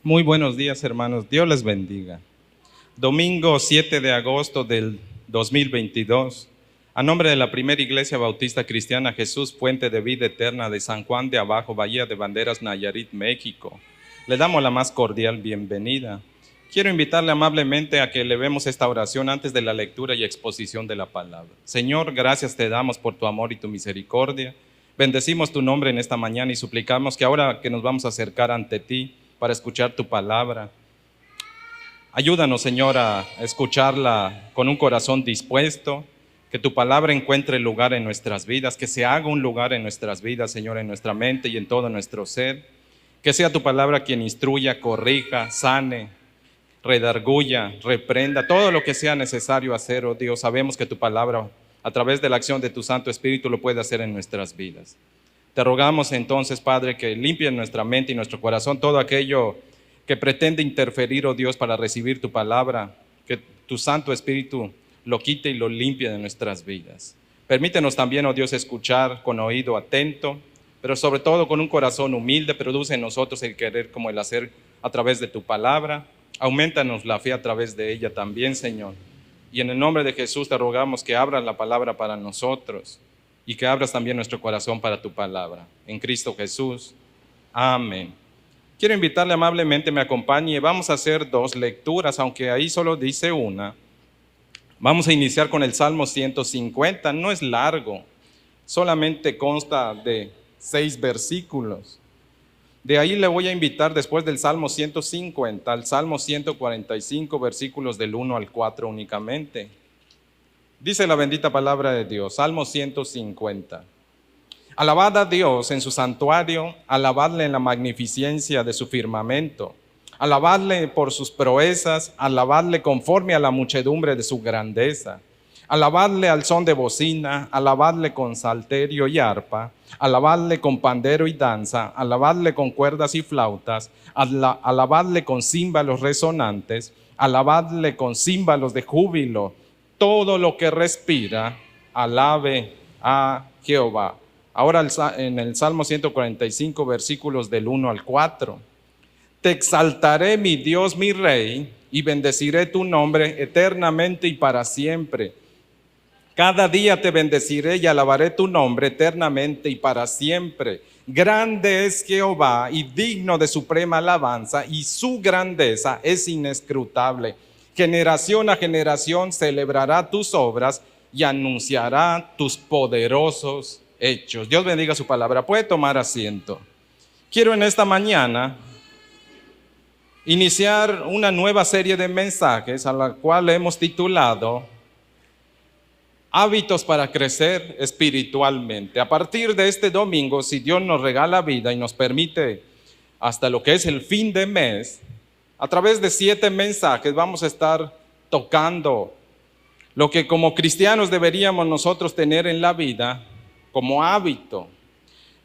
Muy buenos días, hermanos. Dios les bendiga. Domingo 7 de agosto del 2022. A nombre de la Primera Iglesia Bautista Cristiana Jesús Fuente de Vida Eterna de San Juan de Abajo, Bahía de Banderas, Nayarit, México, le damos la más cordial bienvenida. Quiero invitarle amablemente a que elevemos esta oración antes de la lectura y exposición de la palabra. Señor, gracias te damos por tu amor y tu misericordia. Bendecimos tu nombre en esta mañana y suplicamos que ahora que nos vamos a acercar ante ti para escuchar tu palabra, ayúdanos, Señor, a escucharla con un corazón dispuesto, que tu palabra encuentre lugar en nuestras vidas, que se haga un lugar en nuestras vidas, Señor, en nuestra mente y en todo nuestro ser. Que sea tu palabra quien instruya, corrija, sane, redarguya, reprenda, todo lo que sea necesario hacer, oh Dios. Sabemos que tu palabra, a través de la acción de tu Santo Espíritu, lo puede hacer en nuestras vidas. Te rogamos entonces, Padre, que limpie en nuestra mente y nuestro corazón todo aquello que pretende interferir, oh Dios, para recibir tu palabra, que tu Santo Espíritu lo quite y lo limpie de nuestras vidas. Permítenos también, oh Dios, escuchar con oído atento, pero sobre todo con un corazón humilde. Produce en nosotros el querer como el hacer a través de tu palabra. Aumentanos la fe a través de ella también, Señor. Y en el nombre de Jesús te rogamos que abras la palabra para nosotros y que abras también nuestro corazón para tu palabra. En Cristo Jesús. Amén. Quiero invitarle amablemente, me acompañe. Vamos a hacer dos lecturas, aunque ahí solo dice una. Vamos a iniciar con el Salmo 150. No es largo, solamente consta de 6 versículos. De ahí le voy a invitar, después del Salmo 150, al Salmo 145, versículos del 1 al 4 únicamente. Dice la bendita palabra de Dios, Salmo 150. Alabad a Dios en su santuario, alabadle en la magnificencia de su firmamento, alabadle por sus proezas, alabadle conforme a la muchedumbre de su grandeza, alabadle al son de bocina, alabadle con salterio y arpa, alabadle con pandero y danza, alabadle con cuerdas y flautas, alabadle con címbalos resonantes, alabadle con címbalos de júbilo. Todo lo que respira, alabe a Jehová. Ahora en el Salmo 145, versículos del 1 al 4. Te exaltaré, mi Dios, mi Rey, y bendeciré tu nombre eternamente y para siempre. Cada día te bendeciré y alabaré tu nombre eternamente y para siempre. Grande es Jehová y digno de suprema alabanza, y su grandeza es inescrutable. Generación a generación celebrará tus obras y anunciará tus poderosos hechos. Dios bendiga su palabra. Puede tomar asiento. Quiero en esta mañana iniciar una nueva serie de mensajes a la cual hemos titulado Hábitos para crecer espiritualmente. A partir de este domingo, si Dios nos regala vida y nos permite hasta lo que es el fin de mes, a través de 7 mensajes vamos a estar tocando lo que como cristianos deberíamos nosotros tener en la vida como hábito.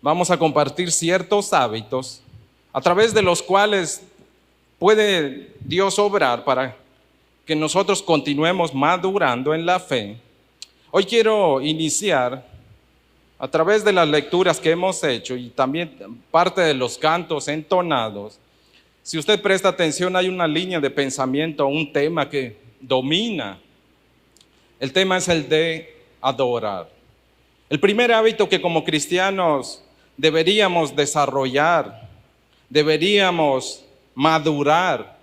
Vamos a compartir ciertos hábitos a través de los cuales puede Dios obrar para que nosotros continuemos madurando en la fe. Hoy quiero iniciar a través de las lecturas que hemos hecho y también parte de los cantos entonados. Si usted presta atención, hay una línea de pensamiento, un tema que domina. El tema es el de adorar. El primer hábito que como cristianos deberíamos desarrollar, deberíamos madurar,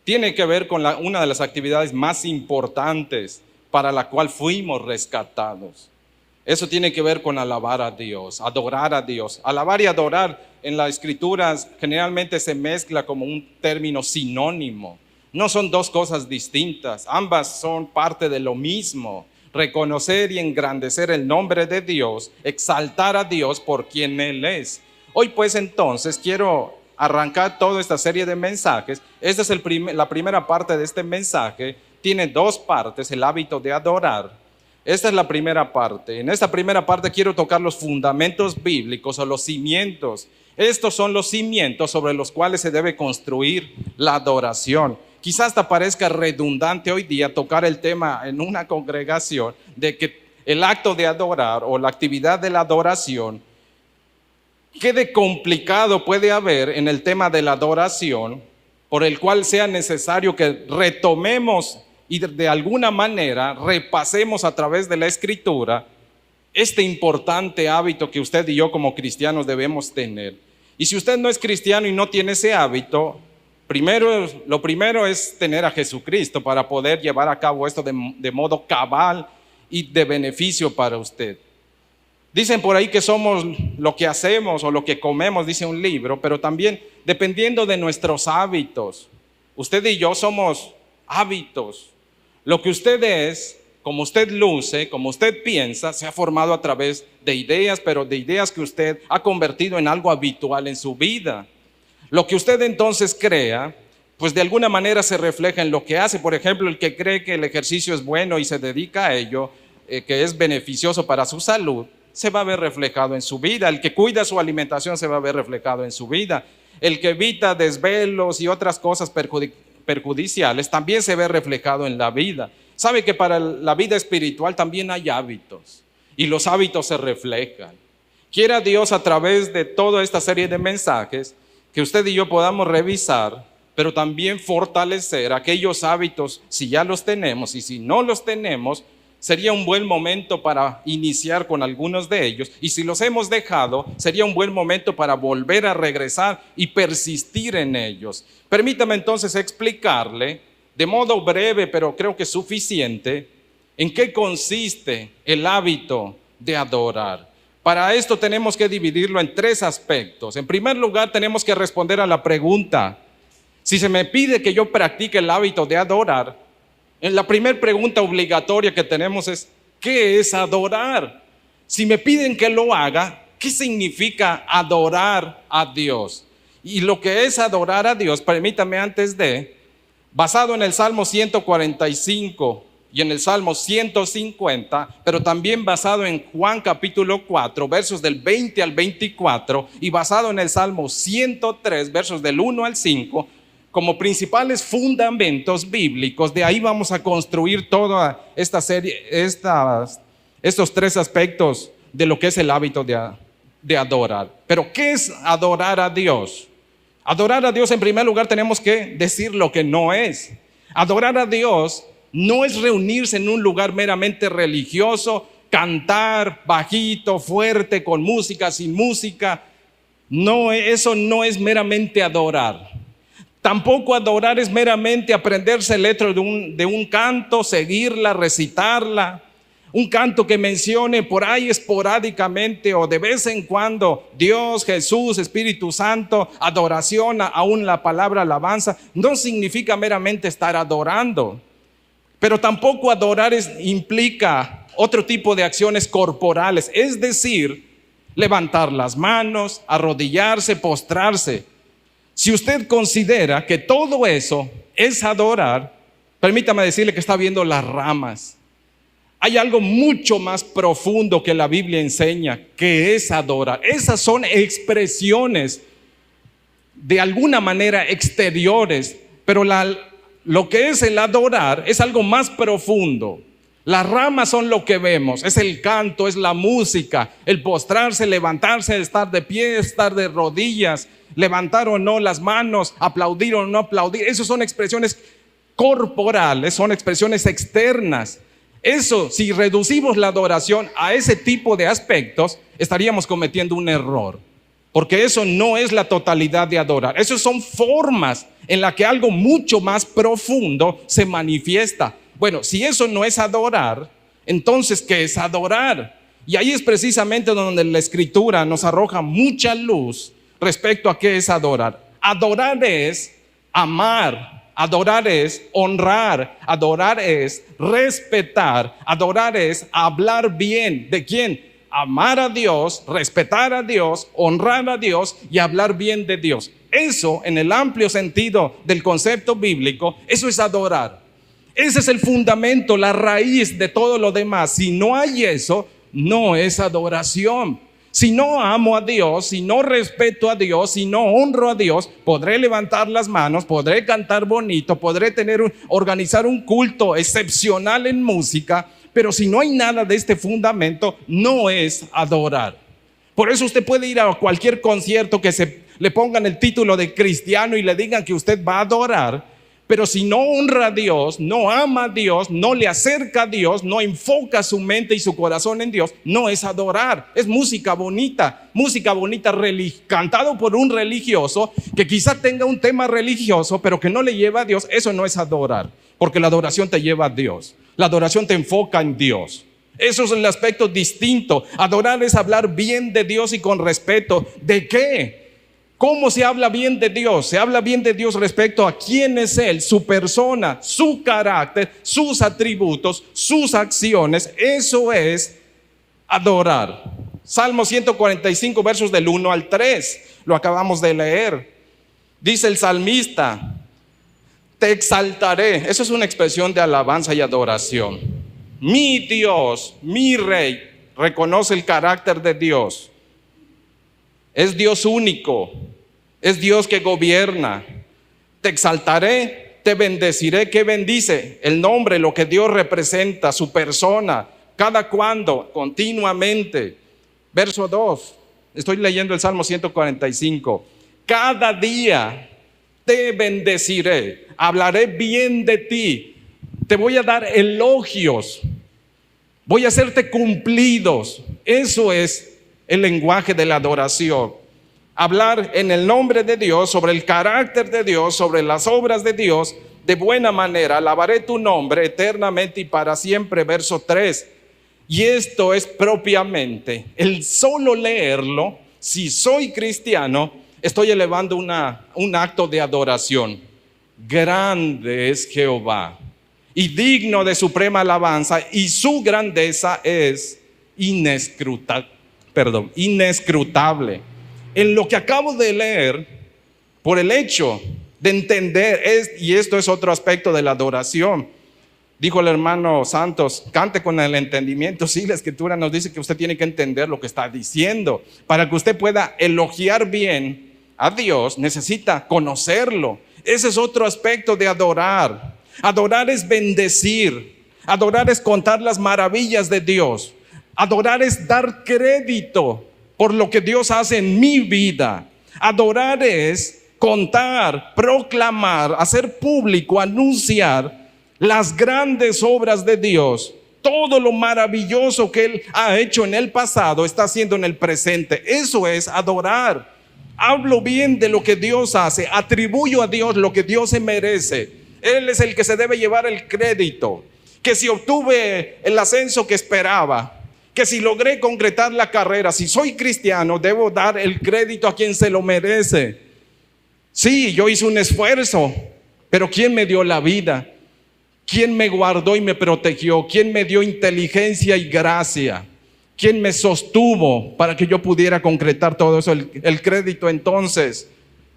tiene que ver con una de las actividades más importantes para la cual fuimos rescatados. Eso tiene que ver con alabar a Dios, adorar a Dios. Alabar y adorar en las Escrituras generalmente se mezcla como un término sinónimo. No son dos cosas distintas, ambas son parte de lo mismo. Reconocer y engrandecer el nombre de Dios, exaltar a Dios por quien Él es. Hoy pues entonces quiero arrancar toda esta serie de mensajes. Esta es la primera parte de este mensaje. Tiene 2 partes, el hábito de adorar. Esta es la primera parte. En esta primera parte quiero tocar los fundamentos bíblicos o los cimientos. Estos son los cimientos sobre los cuales se debe construir la adoración. Quizás hasta parezca redundante hoy día tocar el tema en una congregación de que el acto de adorar o la actividad de la adoración, qué de complicado puede haber en el tema de la adoración por el cual sea necesario que retomemos y de alguna manera repasemos a través de la Escritura este importante hábito que usted y yo como cristianos debemos tener. Y si usted no es cristiano y no tiene ese hábito, lo primero es tener a Jesucristo para poder llevar a cabo esto de modo cabal y de beneficio para usted. Dicen por ahí que somos lo que hacemos o lo que comemos, dice un libro, pero también dependiendo de nuestros hábitos. Usted y yo somos hábitos. Lo que usted es, como usted luce, como usted piensa, se ha formado a través de ideas, pero de ideas que usted ha convertido en algo habitual en su vida. Lo que usted entonces crea, pues de alguna manera se refleja en lo que hace. Por ejemplo, el que cree que el ejercicio es bueno y se dedica a ello, que es beneficioso para su salud, se va a ver reflejado en su vida. El que cuida su alimentación se va a ver reflejado en su vida. El que evita desvelos y otras cosas perjudiciales también se ve reflejado en la vida. Sabe que para la vida espiritual también hay hábitos y los hábitos se reflejan. Quiera Dios a través de toda esta serie de mensajes que usted y yo podamos revisar, pero también fortalecer aquellos hábitos si ya los tenemos, y si no los tenemos, sería un buen momento para iniciar con algunos de ellos, y si los hemos dejado, sería un buen momento para volver a regresar y persistir en ellos. Permítame entonces explicarle de modo breve, pero creo que suficiente, en qué consiste el hábito de adorar. Para esto tenemos que dividirlo en tres aspectos. En primer lugar, tenemos que responder a la pregunta: si se me pide que yo practique el hábito de adorar, la primera pregunta obligatoria que tenemos es: ¿qué es adorar? Si me piden que lo haga, ¿qué significa adorar a Dios? Y lo que es adorar a Dios, permítame basado en el Salmo 145 y en el Salmo 150, pero también basado en Juan capítulo 4, versos del 20 al 24, y basado en el Salmo 103, versos del 1 al 5, como principales fundamentos bíblicos. De ahí vamos a construir toda esta serie, estos tres aspectos de lo que es el hábito de adorar. Pero ¿qué es adorar a Dios? Adorar a Dios, en primer lugar, tenemos que decir lo que no es. Adorar a Dios no es reunirse en un lugar meramente religioso, cantar bajito, fuerte, con música, sin música. No, eso no es meramente adorar. Tampoco adorar es meramente aprenderse el letra de un canto, seguirla, recitarla. Un canto que mencione por ahí esporádicamente o de vez en cuando Dios, Jesús, Espíritu Santo, adoración, aún la palabra alabanza, no significa meramente estar adorando. Pero tampoco adorar implica otro tipo de acciones corporales, es decir, levantar las manos, arrodillarse, postrarse. Si usted considera que todo eso es adorar, permítame decirle que está viendo las ramas. Hay algo mucho más profundo que la Biblia enseña, que es adorar. Esas son expresiones de alguna manera exteriores, pero lo que es el adorar es algo más profundo. Las ramas son lo que vemos, es el canto, es la música, el postrarse, levantarse, estar de pie, estar de rodillas, levantar o no las manos, aplaudir o no aplaudir. Esas son expresiones corporales, son expresiones externas. Eso, si reducimos la adoración a ese tipo de aspectos, estaríamos cometiendo un error, porque eso no es la totalidad de adorar. Esas son formas en las que algo mucho más profundo se manifiesta. Bueno, si eso no es adorar, entonces ¿qué es adorar? Y ahí es precisamente donde la Escritura nos arroja mucha luz respecto a qué es adorar. Adorar es amar. Adorar es honrar, adorar es respetar, adorar es hablar bien. ¿De quién? Amar a Dios, respetar a Dios, honrar a Dios y hablar bien de Dios. Eso, en el amplio sentido del concepto bíblico, eso es adorar. Ese es el fundamento, la raíz de todo lo demás. Si no hay eso, no es adoración. Si no amo a Dios, si no respeto a Dios, si no honro a Dios, podré levantar las manos, podré cantar bonito, podré organizar un culto excepcional en música, pero si no hay nada de este fundamento, no es adorar. Por eso usted puede ir a cualquier concierto que se le pongan el título de cristiano y le digan que usted va a adorar, pero si no honra a Dios, no ama a Dios, no le acerca a Dios, no enfoca su mente y su corazón en Dios, no es adorar. Es música bonita cantado por un religioso que quizá tenga un tema religioso, pero que no le lleva a Dios. Eso no es adorar, porque la adoración te lleva a Dios. La adoración te enfoca en Dios. Eso es el aspecto distinto. Adorar es hablar bien de Dios y con respeto. ¿De qué? ¿Cómo se habla bien de Dios? Se habla bien de Dios respecto a quién es Él, su persona, su carácter, sus atributos, sus acciones. Eso es adorar. Salmo 145, versos del 1 al 3. Lo acabamos de leer. Dice el salmista: te exaltaré. Eso es una expresión de alabanza y adoración. Mi Dios, mi Rey. Reconoce el carácter de Dios. Es Dios único, es Dios que gobierna. Te exaltaré, te bendeciré. ¿Qué bendice? El nombre, lo que Dios representa, su persona. ¿Cada cuándo? Continuamente. Verso 2, estoy leyendo el Salmo 145. Cada día te bendeciré, hablaré bien de ti, te voy a dar elogios, voy a hacerte cumplidos. Eso es el lenguaje de la adoración. Hablar en el nombre de Dios, sobre el carácter de Dios, sobre las obras de Dios, de buena manera. Alabaré tu nombre eternamente y para siempre. Verso 3. Y esto es propiamente, el solo leerlo, si soy cristiano, estoy elevando un acto de adoración. Grande es Jehová y digno de suprema alabanza, y su grandeza es inescrutable. En lo que acabo de leer, por el hecho de entender, y esto es otro aspecto de la adoración. Dijo el hermano Santos: cante con el entendimiento. Sí, la escritura nos dice que usted tiene que entender lo que está diciendo. Para que usted pueda elogiar bien a Dios, necesita conocerlo. Ese es otro aspecto de adorar. Adorar es bendecir. Adorar es contar las maravillas de Dios. Adorar es dar crédito por lo que Dios hace en mi vida. Adorar es contar, proclamar, hacer público, anunciar las grandes obras de Dios. Todo lo maravilloso que Él ha hecho en el pasado está haciendo en el presente. Eso es adorar. Hablo bien de lo que Dios hace, atribuyo a Dios lo que Dios se merece. Él es el que se debe llevar el crédito. Que si obtuve el ascenso que esperaba, que si logré concretar la carrera, si soy cristiano, debo dar el crédito a quien se lo merece. Sí, yo hice un esfuerzo, pero ¿quién me dio la vida? ¿Quién me guardó y me protegió? ¿Quién me dio inteligencia y gracia? ¿Quién me sostuvo para que yo pudiera concretar todo eso? El crédito entonces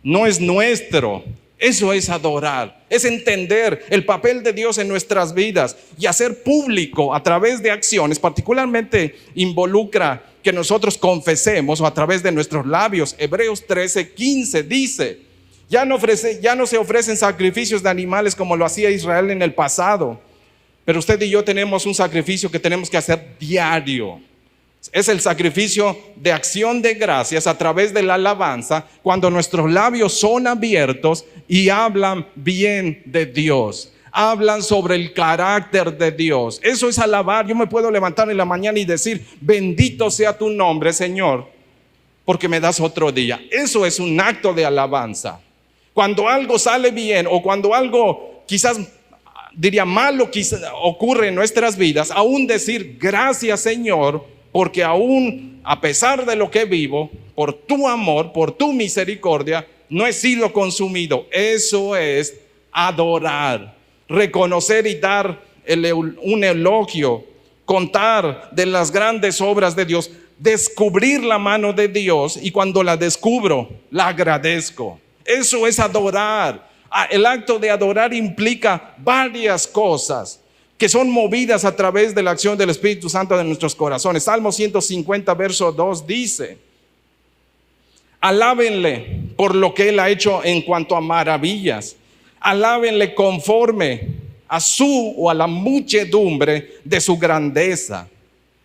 no es nuestro. Eso es adorar, es entender el papel de Dios en nuestras vidas y hacer público a través de acciones. Particularmente involucra que nosotros confesemos, o a través de nuestros labios. Hebreos 13:15 dice: ya no se ofrecen sacrificios de animales como lo hacía Israel en el pasado, pero usted y yo tenemos un sacrificio que tenemos que hacer diario. Es el sacrificio de acción de gracias a través de la alabanza, cuando nuestros labios son abiertos y hablan bien de Dios, hablan sobre el carácter de Dios. Eso es alabar. Yo me puedo levantar en la mañana y decir: bendito sea tu nombre, Señor, porque me das otro día. Eso es un acto de alabanza. Cuando algo sale bien, o cuando algo quizás diría malo ocurre en nuestras vidas, aún decir: gracias, Señor, porque aún a pesar de lo que vivo, por tu amor, por tu misericordia, no he sido consumido. Eso es adorar, reconocer y dar un elogio, contar de las grandes obras de Dios, descubrir la mano de Dios, y cuando la descubro, la agradezco. Eso es adorar. El acto de adorar implica varias cosas que son movidas a través de la acción del Espíritu Santo de nuestros corazones. Salmo 150, verso 2 dice: alábenle por lo que Él ha hecho en cuanto a maravillas. Alábenle conforme a la muchedumbre de su grandeza.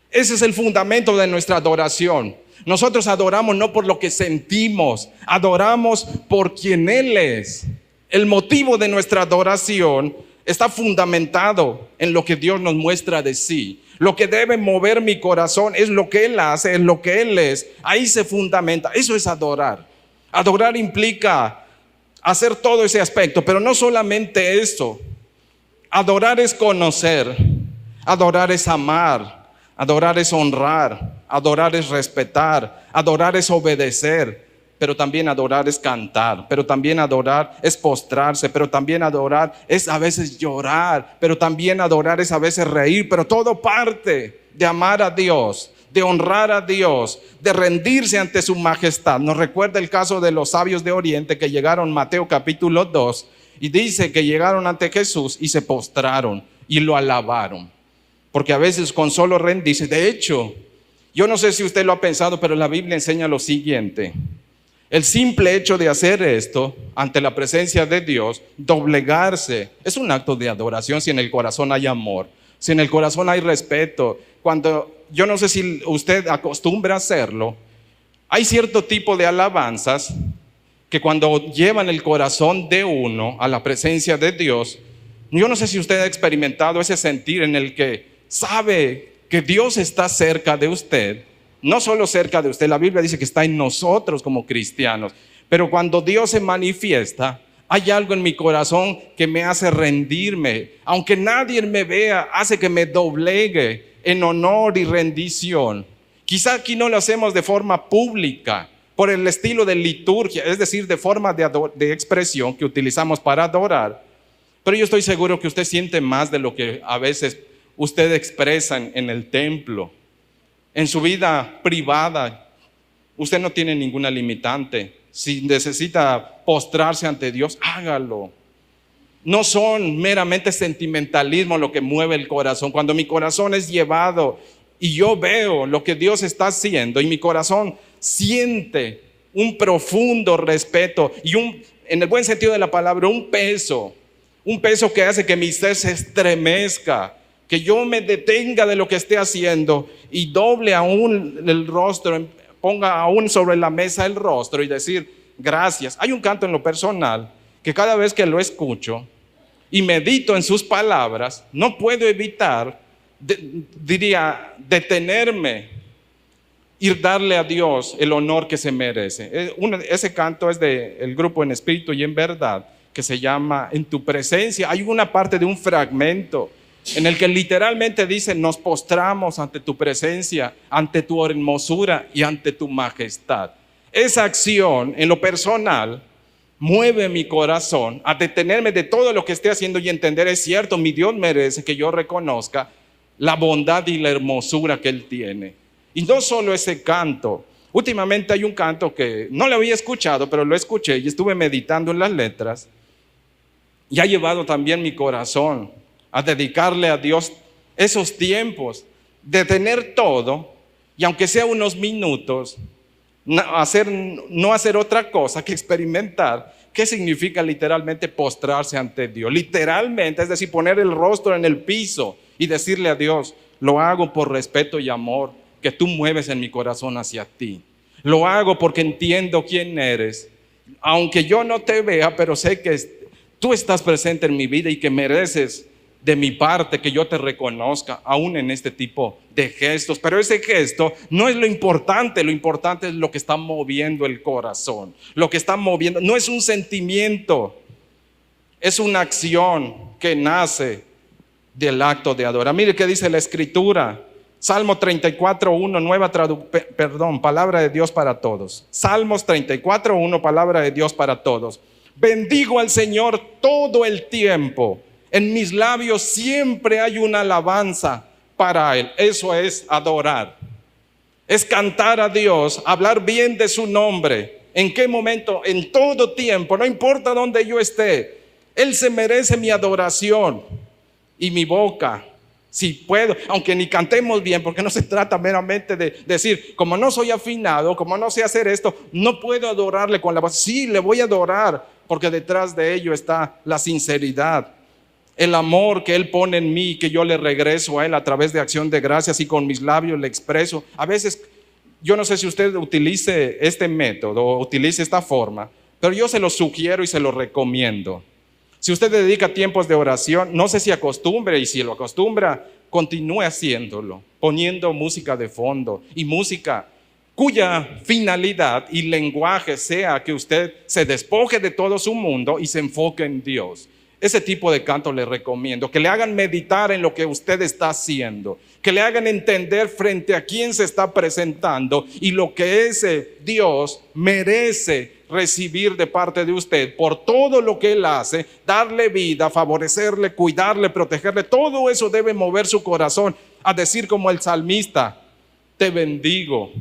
Ese es el fundamento de nuestra adoración. Nosotros adoramos no por lo que sentimos, adoramos por quien Él es. El motivo de nuestra adoración está fundamentado en lo que Dios nos muestra de sí. Lo que debe mover mi corazón es lo que Él hace, es lo que Él es. Ahí se fundamenta. Eso es adorar. Adorar implica hacer todo ese aspecto, pero no solamente eso. Adorar es conocer, adorar es amar, adorar es honrar, adorar es respetar, adorar es obedecer. Pero también adorar es cantar, pero también adorar es postrarse, pero también adorar es a veces llorar, pero también adorar es a veces reír, pero todo parte de amar a Dios, de honrar a Dios, de rendirse ante su majestad. Nos recuerda el caso de los sabios de Oriente que llegaron, Mateo capítulo 2, y dice que llegaron ante Jesús y se postraron y lo alabaron, porque a veces con solo rendirse, de hecho, yo no sé si usted lo ha pensado, pero la Biblia enseña lo siguiente. El simple hecho de hacer esto ante la presencia de Dios, doblegarse, es un acto de adoración si en el corazón hay amor, si en el corazón hay respeto. Cuando, yo no sé si usted acostumbra a hacerlo, hay cierto tipo de alabanzas que cuando llevan el corazón de uno a la presencia de Dios, yo no sé si usted ha experimentado ese sentir en el que sabe que Dios está cerca de usted. No solo cerca de usted, la Biblia dice que está en nosotros como cristianos, pero cuando Dios se manifiesta, hay algo en mi corazón que me hace rendirme, aunque nadie me vea, hace que me doblegue en honor y rendición. Quizá aquí no lo hacemos de forma pública, por el estilo de liturgia, es decir, de forma de expresión que utilizamos para adorar, pero yo estoy seguro que usted siente más de lo que a veces usted expresa en el templo. En su vida privada, usted no tiene ninguna limitante. Si necesita postrarse ante Dios, hágalo. No son meramente sentimentalismo lo que mueve el corazón. Cuando mi corazón es llevado y yo veo lo que Dios está haciendo y mi corazón siente un profundo respeto y en el buen sentido de la palabra, un peso que hace que mi ser se estremezca, que yo me detenga de lo que esté haciendo y doble aún el rostro, ponga aún sobre la mesa el rostro y decir gracias. Hay un canto en lo personal que cada vez que lo escucho y medito en sus palabras, no puedo evitar, detenerme y darle a Dios el honor que se merece. Ese canto es del grupo En Espíritu y en Verdad, que se llama En tu presencia. Hay una parte de un fragmento en el que literalmente dice: nos postramos ante tu presencia, ante tu hermosura y ante tu majestad. Esa acción en lo personal mueve mi corazón a detenerme de todo lo que esté haciendo y entender, es cierto, mi Dios merece que yo reconozca la bondad y la hermosura que Él tiene. Y no solo ese canto, últimamente hay un canto que no lo había escuchado, pero lo escuché y estuve meditando en las letras y ha llevado también mi corazón a dedicarle a Dios esos tiempos de tener todo y aunque sea unos minutos, no hacer otra cosa que experimentar qué significa literalmente postrarse ante Dios. Literalmente, es decir, poner el rostro en el piso y decirle a Dios: lo hago por respeto y amor que tú mueves en mi corazón hacia ti. Lo hago porque entiendo quién eres. Aunque yo no te vea, pero sé que tú estás presente en mi vida y que mereces de mi parte que yo te reconozca, aún en este tipo de gestos. Pero ese gesto no es lo importante es lo que está moviendo el corazón. Lo que está moviendo no es un sentimiento, es una acción que nace del acto de adorar. Mire qué dice la Escritura, Salmo 34:1, palabra de Dios para todos. Salmos 34:1, palabra de Dios para todos. Bendigo al Señor todo el tiempo. En mis labios siempre hay una alabanza para Él. Eso es adorar. Es cantar a Dios, hablar bien de su nombre. ¿En qué momento? En todo tiempo, no importa dónde yo esté. Él se merece mi adoración y mi boca. Si puedo, aunque ni cantemos bien, porque no se trata meramente de decir, como no soy afinado, como no sé hacer esto, no puedo adorarle con la voz. Sí, le voy a adorar, porque detrás de ello está la sinceridad. El amor que Él pone en mí, que yo le regreso a Él a través de acción de gracias y con mis labios le expreso. A veces Yo no sé si usted utilice este método o utilice esta forma, pero yo se lo sugiero y se lo recomiendo. Si usted dedica tiempos de oración, no sé si acostumbre, y si lo acostumbra, continúe haciéndolo, poniendo música de fondo y música cuya finalidad y lenguaje sea que usted se despoje de todo su mundo y se enfoque en Dios. Ese tipo de canto le recomiendo, que le hagan meditar en lo que usted está haciendo, que le hagan entender frente a quién se está presentando y lo que ese Dios merece recibir de parte de usted por todo lo que Él hace, darle vida, favorecerle, cuidarle, protegerle. Todo eso debe mover su corazón a decir como el salmista: te bendigo.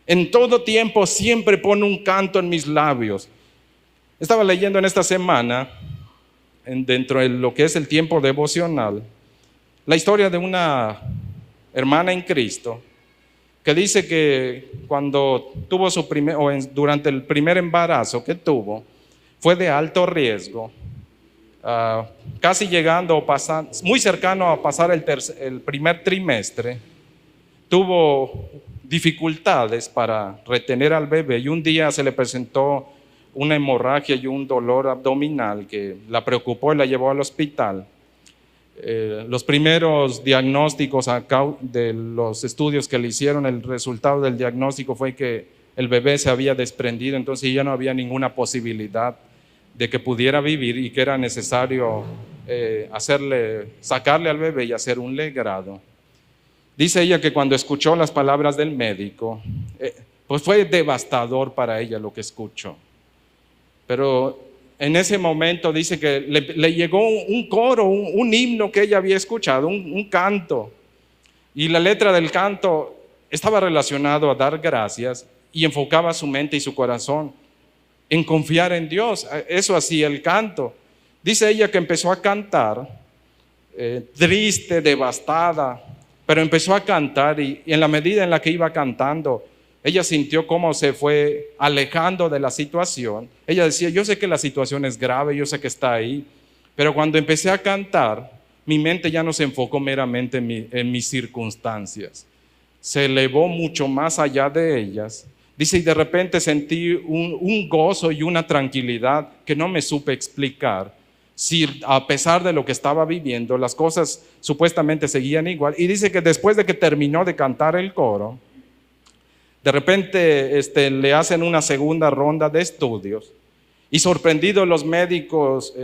En todo tiempo siempre pone un canto en mis labios. Estaba leyendo en esta semana, dentro de lo que es el tiempo devocional, la historia de una hermana en Cristo que dice que cuando tuvo durante el primer embarazo que tuvo, fue de alto riesgo, casi llegando o pasando, muy cercano a pasar el primer trimestre. Tuvo dificultades para retener al bebé y un día se le presentó una hemorragia y un dolor abdominal que la preocupó y la llevó al hospital. Los primeros diagnósticos de los estudios que le hicieron, el resultado del diagnóstico fue que el bebé se había desprendido, entonces ya no había ninguna posibilidad de que pudiera vivir y que era necesario sacarle al bebé y hacer un legrado. Dice ella que cuando escuchó las palabras del médico, pues fue devastador para ella lo que escuchó. Pero en ese momento dice que le llegó un coro, un himno que ella había escuchado, un canto. Y la letra del canto estaba relacionado a dar gracias y enfocaba su mente y su corazón en confiar en Dios. Eso hacía el canto. Dice ella que empezó a cantar, triste, devastada, pero empezó a cantar y en la medida en la que iba cantando, ella sintió cómo se fue alejando de la situación. Ella decía: yo sé que la situación es grave, yo sé que está ahí, pero cuando empecé a cantar, mi mente ya no se enfocó meramente en mis circunstancias. Se elevó mucho más allá de ellas. Dice, y de repente sentí un gozo y una tranquilidad que no me supe explicar. Si a pesar de lo que estaba viviendo, las cosas supuestamente seguían igual. Y dice que después de que terminó de cantar el coro, de repente le hacen una segunda ronda de estudios y sorprendidos los médicos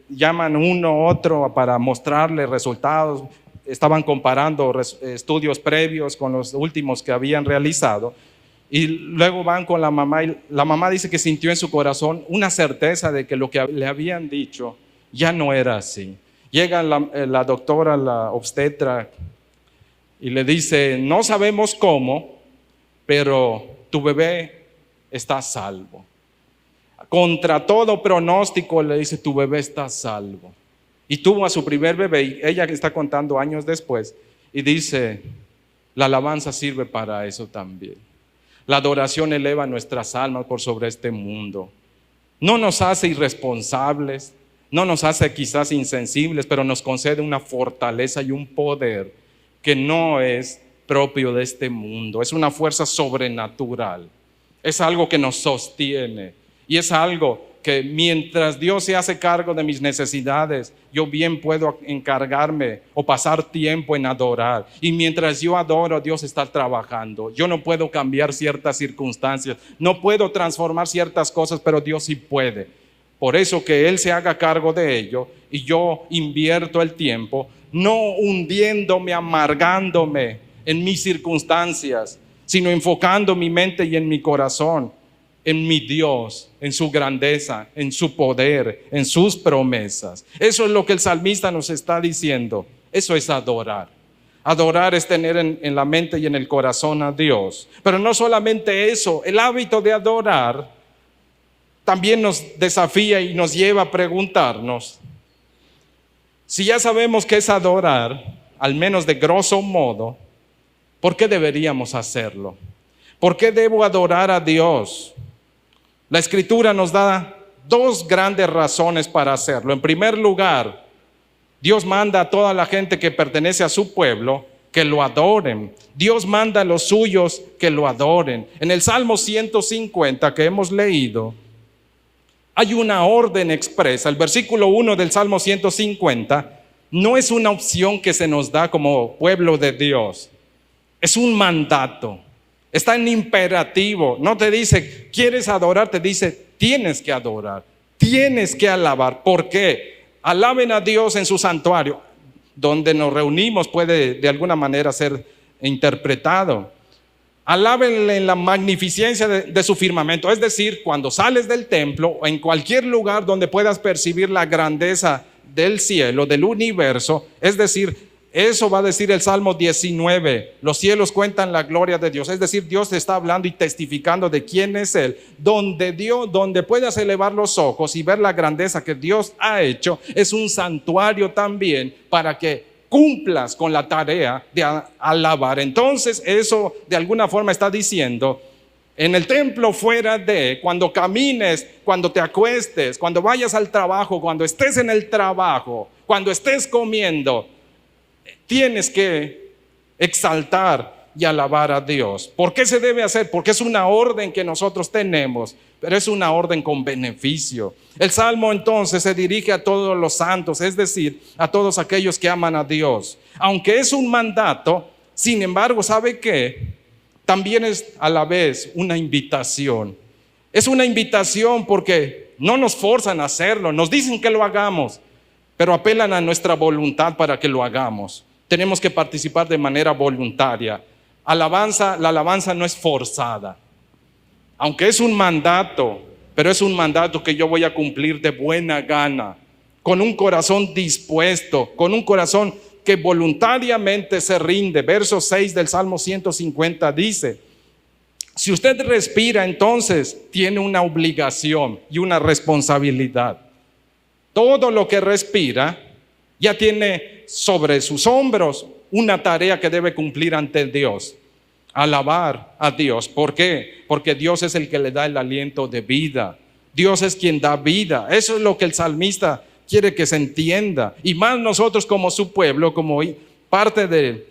llaman uno u otro para mostrarle resultados. Estaban comparando estudios previos con los últimos que habían realizado y luego van con la mamá y la mamá dice que sintió en su corazón una certeza de que lo que le habían dicho ya no era así. Llega la doctora, la obstetra, y le dice: no sabemos cómo, pero tu bebé está a salvo. Contra todo pronóstico le dice: tu bebé está a salvo. Y tuvo a su primer bebé, y ella está contando años después, y dice: la alabanza sirve para eso también. La adoración eleva nuestras almas por sobre este mundo. No nos hace irresponsables, no nos hace quizás insensibles, pero nos concede una fortaleza y un poder que no es propio de este mundo. Es una fuerza sobrenatural, es algo que nos sostiene y es algo que mientras Dios se hace cargo de mis necesidades, yo bien puedo encargarme o pasar tiempo en adorar. Y mientras yo adoro, Dios está trabajando. Yo no puedo cambiar ciertas circunstancias, no puedo transformar ciertas cosas, pero Dios sí puede. Por eso que Él se haga cargo de ello y yo invierto el tiempo, no hundiéndome, amargándome en mis circunstancias, sino enfocando mi mente y en mi corazón en mi Dios, en su grandeza, en su poder, en sus promesas. Eso es lo que el salmista nos está diciendo. Eso es adorar. Adorar es tener en la mente y en el corazón a Dios. Pero no solamente eso, el hábito de adorar también nos desafía y nos lleva a preguntarnos: si ya sabemos qué es adorar, al menos de grosso modo, ¿por qué deberíamos hacerlo? ¿Por qué debo adorar a Dios? La Escritura nos da dos grandes razones para hacerlo. En primer lugar, Dios manda a toda la gente que pertenece a su pueblo que lo adoren. Dios manda a los suyos que lo adoren. En el Salmo 150 que hemos leído, hay una orden expresa. El versículo 1 del Salmo 150 no es una opción que se nos da como pueblo de Dios. Es un mandato. Está en imperativo. No te dice, ¿quieres adorar? Te dice, tienes que adorar. Tienes que alabar. ¿Por qué? Alaben a Dios en su santuario. Donde nos reunimos puede de alguna manera ser interpretado. Alábenle en la magnificencia de su firmamento. Es decir, cuando sales del templo o en cualquier lugar donde puedas percibir la grandeza del cielo, del universo, es decir, eso va a decir el Salmo 19, los cielos cuentan la gloria de Dios. Es decir, Dios te está hablando y testificando de quién es Él. Donde puedas elevar los ojos y ver la grandeza que Dios ha hecho, es un santuario también para que cumplas con la tarea de alabar. Entonces eso de alguna forma está diciendo, en el templo fuera de, cuando camines, cuando te acuestes, cuando vayas al trabajo, cuando estés en el trabajo, cuando estés comiendo, tienes que exaltar y alabar a Dios. ¿Por qué se debe hacer? Porque es una orden que nosotros tenemos, pero es una orden con beneficio. El Salmo entonces se dirige a todos los santos, es decir, a todos aquellos que aman a Dios. Aunque es un mandato, sin embargo, ¿sabe qué? También es a la vez una invitación. Es una invitación porque no nos forzan a hacerlo, nos dicen que lo hagamos, pero apelan a nuestra voluntad para que lo hagamos. Tenemos que participar de manera voluntaria. La alabanza no es forzada. Aunque es un mandato, pero es un mandato que yo voy a cumplir de buena gana, con un corazón dispuesto, con un corazón que voluntariamente se rinde. Verso 6 del Salmo 150 dice, si usted respira, entonces tiene una obligación y una responsabilidad. Todo lo que respira ya tiene sobre sus hombros una tarea que debe cumplir ante Dios. Alabar a Dios. ¿Por qué? Porque Dios es el que le da el aliento de vida. Dios es quien da vida. Eso es lo que el salmista quiere que se entienda. Y más nosotros como su pueblo, como parte de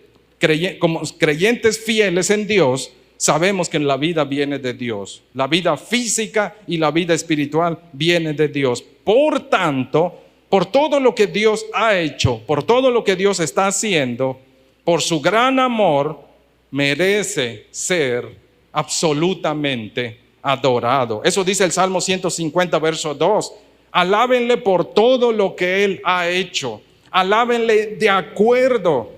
como creyentes fieles en Dios, sabemos que la vida viene de Dios. La vida física y la vida espiritual viene de Dios. Por tanto, por todo lo que Dios ha hecho, por todo lo que Dios está haciendo, por su gran amor, merece ser absolutamente adorado. Eso dice el Salmo 150, verso 2. Alábenle por todo lo que Él ha hecho. Alábenle de acuerdo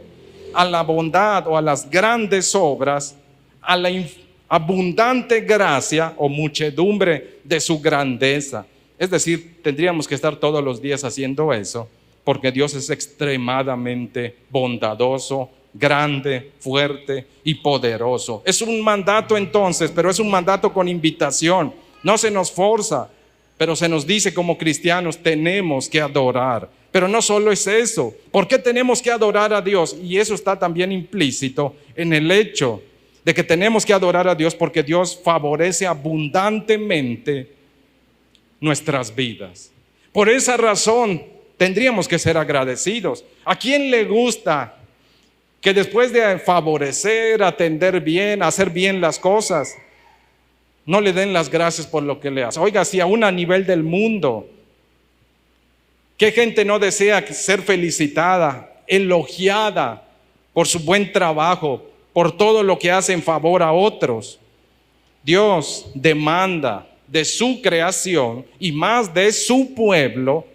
a la bondad o a las grandes obras, a la abundante gracia o muchedumbre de su grandeza. Es decir, tendríamos que estar todos los días haciendo eso, porque Dios es extremadamente bondadoso, grande, fuerte y poderoso. Es un mandato entonces, pero es un mandato con invitación. No se nos forza, pero se nos dice como cristianos tenemos que adorar. Pero no solo es eso. ¿Por qué tenemos que adorar a Dios? Y eso está también implícito en el hecho de que tenemos que adorar a Dios porque Dios favorece abundantemente nuestras vidas. Por esa razón tendríamos que ser agradecidos. ¿A quién le gusta que después de favorecer, atender bien, hacer bien las cosas, no le den las gracias por lo que le hace? Oiga, si aún a nivel del mundo, ¿qué gente no desea ser felicitada, elogiada por su buen trabajo, por todo lo que hace en favor a otros? Dios demanda de su creación y más de su pueblo,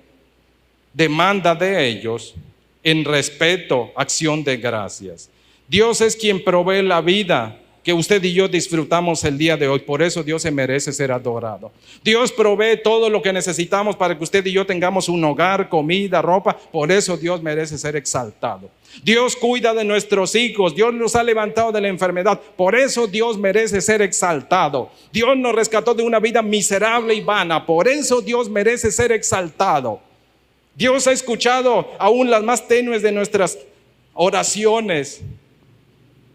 demanda de ellos en respeto, acción de gracias. Dios es quien provee la vida que usted y yo disfrutamos el día de hoy. Por eso Dios se merece ser adorado. Dios provee todo lo que necesitamos para que usted y yo tengamos un hogar, comida, ropa. Por eso Dios merece ser exaltado. Dios cuida de nuestros hijos. Dios los ha levantado de la enfermedad. Por eso Dios merece ser exaltado. Dios nos rescató de una vida miserable y vana. Por eso Dios merece ser exaltado. Dios ha escuchado aún las más tenues de nuestras oraciones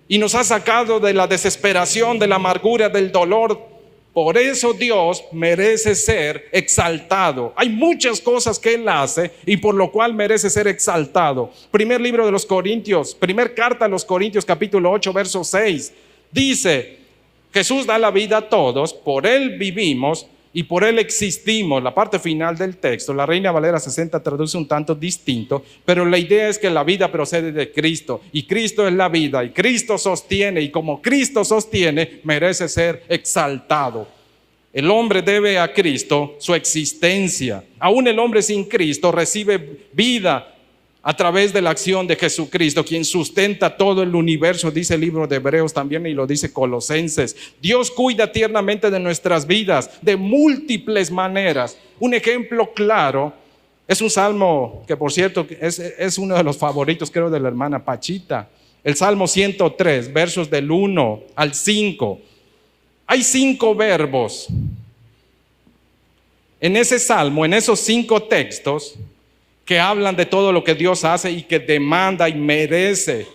y nos ha sacado de la desesperación, de la amargura, del dolor, Por eso Dios merece ser exaltado. Hay muchas cosas que Él hace y por lo cual merece ser exaltado. Primer libro de los Corintios, primer carta a los Corintios, capítulo 8, verso 6. Dice, Jesús da la vida a todos, por Él vivimos y por Él existimos. La parte final del texto, la Reina Valera 60 traduce un tanto distinto, pero la idea es que la vida procede de Cristo y Cristo es la vida y Cristo sostiene, y como Cristo sostiene, merece ser exaltado. El hombre debe a Cristo su existencia. Aún el hombre sin Cristo recibe vida a través de la acción de Jesucristo, quien sustenta todo el universo, dice el libro de Hebreos también y lo dice Colosenses. Dios cuida tiernamente de nuestras vidas de múltiples maneras. Un ejemplo claro es un salmo que, por cierto, es uno de los favoritos, creo, de la hermana Pachita. El Salmo 103, versos del 1 al 5. Hay 5 verbos en ese salmo, en esos 5 textos, que hablan de todo lo que Dios hace y que demanda y merece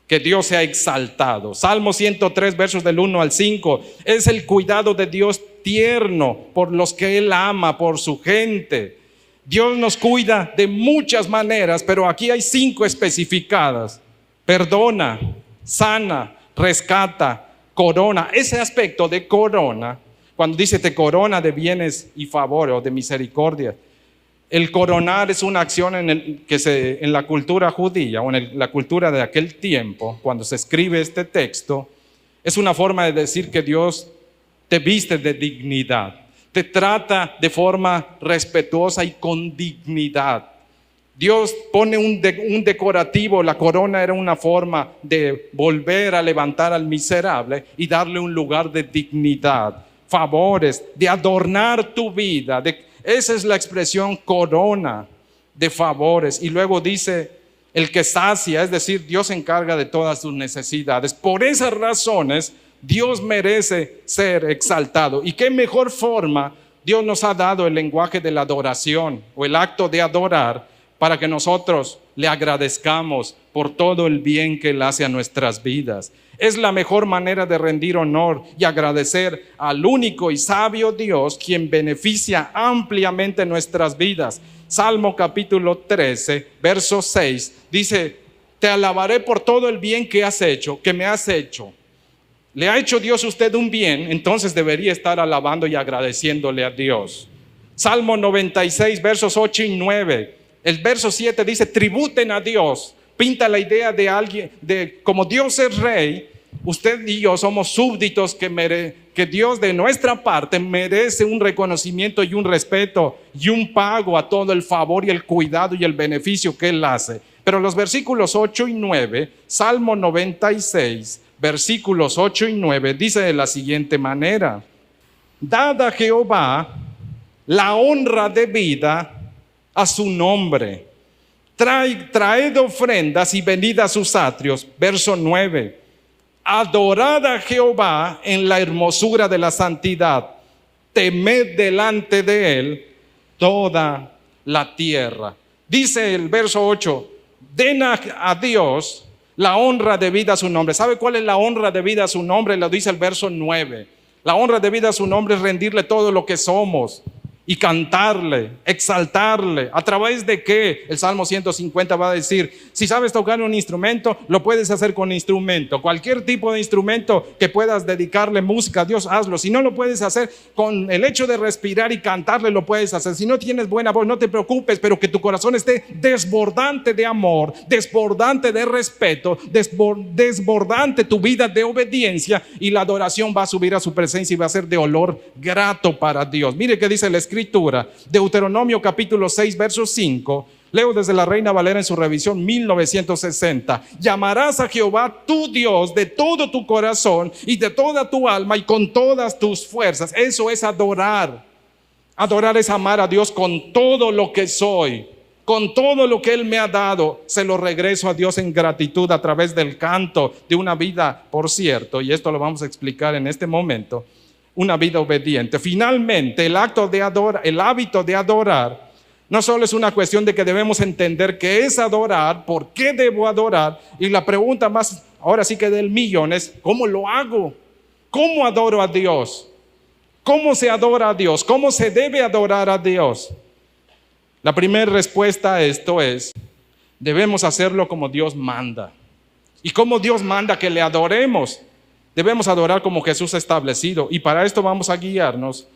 que Dios sea exaltado. Salmo 103, versos del 1 al 5, es el cuidado de Dios tierno por los que Él ama, por su gente. Dios nos cuida de muchas maneras, pero aquí hay 5 especificadas: perdona, sana, rescata, corona. Ese aspecto de corona, cuando dice te corona de bienes y favores o de misericordia, el coronar es una acción en la cultura judía o en la cultura de aquel tiempo, cuando se escribe este texto, es una forma de decir que Dios te viste de dignidad, te trata de forma respetuosa y con dignidad. Dios pone un decorativo, la corona era una forma de volver a levantar al miserable y darle un lugar de dignidad, favores, de adornar tu vida, esa es la expresión corona de favores. Y luego dice el que sacia, es decir, Dios se encarga de todas tus necesidades. Por esas razones, Dios merece ser exaltado. ¿Y qué mejor forma? Dios nos ha dado el lenguaje de la adoración o el acto de adorar para que nosotros le agradezcamos por todo el bien que Él hace a nuestras vidas. Es la mejor manera de rendir honor y agradecer al único y sabio Dios, quien beneficia ampliamente nuestras vidas. Salmo capítulo 13, verso 6, dice, te alabaré por todo el bien que has hecho, que me has hecho. ¿Le ha hecho Dios a usted un bien? Entonces debería estar alabando y agradeciéndole a Dios. Salmo 96, versos 8 y 9. El verso 7 dice, tributen a Dios. Pinta la idea de alguien, de como Dios es rey, usted y yo somos súbditos que Dios de nuestra parte merece un reconocimiento y un respeto y un pago a todo el favor y el cuidado y el beneficio que Él hace. Pero los versículos 8 y 9, Salmo 96, versículos 8 y 9, dice de la siguiente manera: dad a Jehová la honra debida a su nombre. Traed ofrendas y venid a sus atrios. Verso 9. Adorad a Jehová en la hermosura de la santidad. Temed delante de Él toda la tierra. Dice el verso 8, den a Dios la honra debida a su nombre. ¿Sabe cuál es la honra debida a su nombre? Lo dice el verso 9. La honra debida a su nombre es rendirle todo lo que somos y cantarle, exaltarle. ¿A través de qué? El Salmo 150 va a decir, si sabes tocar un instrumento, lo puedes hacer con instrumento. Cualquier tipo de instrumento que puedas dedicarle música a Dios, hazlo. Si no lo puedes hacer con el hecho de respirar y cantarle, lo puedes hacer. Si no tienes buena voz, no te preocupes, pero que tu corazón esté desbordante de amor, desbordante de respeto, desbordante tu vida de obediencia, y la adoración va a subir a su presencia y va a ser de olor grato para Dios. Mire qué dice la Escritura, Deuteronomio capítulo 6, verso 5. Leo desde la Reina Valera en su revisión 1960. Llamarás a Jehová tu Dios de todo tu corazón y de toda tu alma y con todas tus fuerzas. Eso es adorar. Adorar es amar a Dios con todo lo que soy, con todo lo que Él me ha dado. Se lo regreso a Dios en gratitud a través del canto de una vida, por cierto, y esto lo vamos a explicar en este momento, una vida obediente. Finalmente, el hábito de adorar no solo es una cuestión de que debemos entender qué es adorar, por qué debo adorar, y la pregunta más, ahora sí que del millón, es ¿cómo lo hago? ¿Cómo adoro a Dios? ¿Cómo se adora a Dios? ¿Cómo se debe adorar a Dios? La primera respuesta a esto es: debemos hacerlo como Dios manda. ¿Y cómo Dios manda que le adoremos? Debemos adorar como Jesús ha establecido. Y para esto vamos a guiarnos.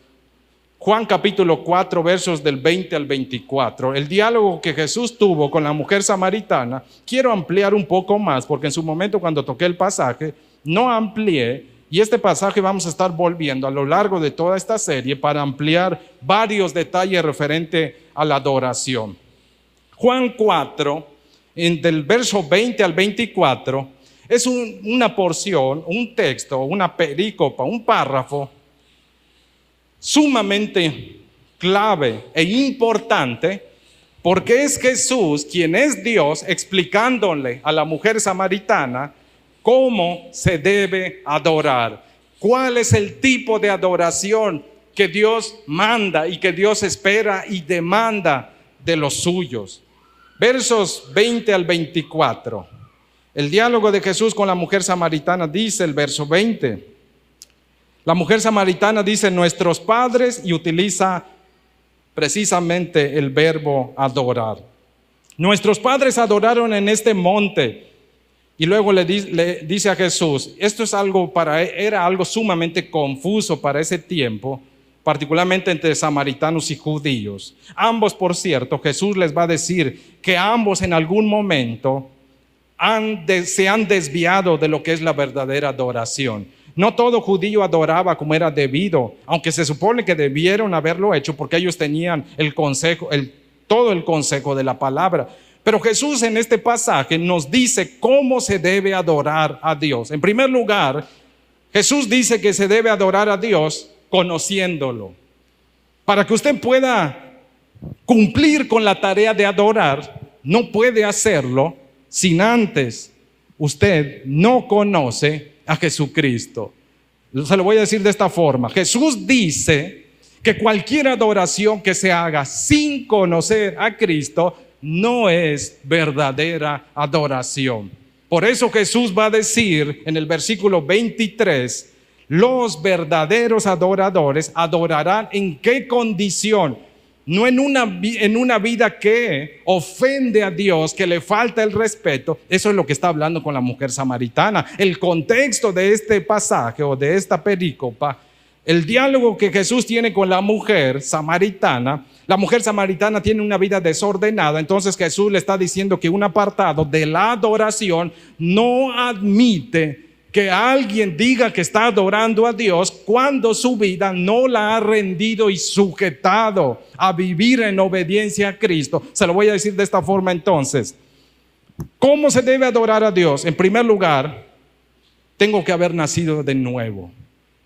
Juan capítulo 4, versos del 20 al 24. El diálogo que Jesús tuvo con la mujer samaritana. Quiero ampliar un poco más, porque en su momento cuando toqué el pasaje, no amplié. Y este pasaje vamos a estar volviendo a lo largo de toda esta serie para ampliar varios detalles referente a la adoración. Juan 4, del verso 20 al 24, es una porción, un texto, una perícopa, un párrafo sumamente clave e importante, porque es Jesús, quien es Dios, explicándole a la mujer samaritana cómo se debe adorar, cuál es el tipo de adoración que Dios manda y que Dios espera y demanda de los suyos. Versos 20 al 24. El diálogo de Jesús con la mujer samaritana dice el verso 20. La mujer samaritana dice nuestros padres y utiliza precisamente el verbo adorar. Nuestros padres adoraron en este monte. Y luego le dice a Jesús, esto es era algo sumamente confuso para ese tiempo, particularmente entre samaritanos y judíos. Ambos, por cierto, Jesús les va a decir que ambos en algún momento se han desviado de lo que es la verdadera adoración. No todo judío adoraba como era debido, aunque se supone que debieron haberlo hecho porque ellos tenían todo el consejo de la palabra. Pero Jesús en este pasaje nos dice cómo se debe adorar a Dios. En primer lugar, Jesús dice que se debe adorar a Dios conociéndolo. Para que usted pueda cumplir con la tarea de adorar, no puede hacerlo sin antes usted no conoce a Jesucristo. Se lo voy a decir de esta forma. Jesús dice que cualquier adoración que se haga sin conocer a Cristo no es verdadera adoración. Por eso Jesús va a decir en el versículo 23, los verdaderos adoradores adorarán ¿en qué condición? No en una vida que ofende a Dios, que le falta el respeto. Eso es lo que está hablando con la mujer samaritana. El contexto de este pasaje o de esta perícopa, el diálogo que Jesús tiene con la mujer samaritana tiene una vida desordenada. Entonces Jesús le está diciendo que un apartado de la adoración no admite que alguien diga que está adorando a Dios cuando su vida no la ha rendido y sujetado a vivir en obediencia a Cristo. Se lo voy a decir de esta forma entonces. ¿Cómo se debe adorar a Dios? En primer lugar, tengo que haber nacido de nuevo.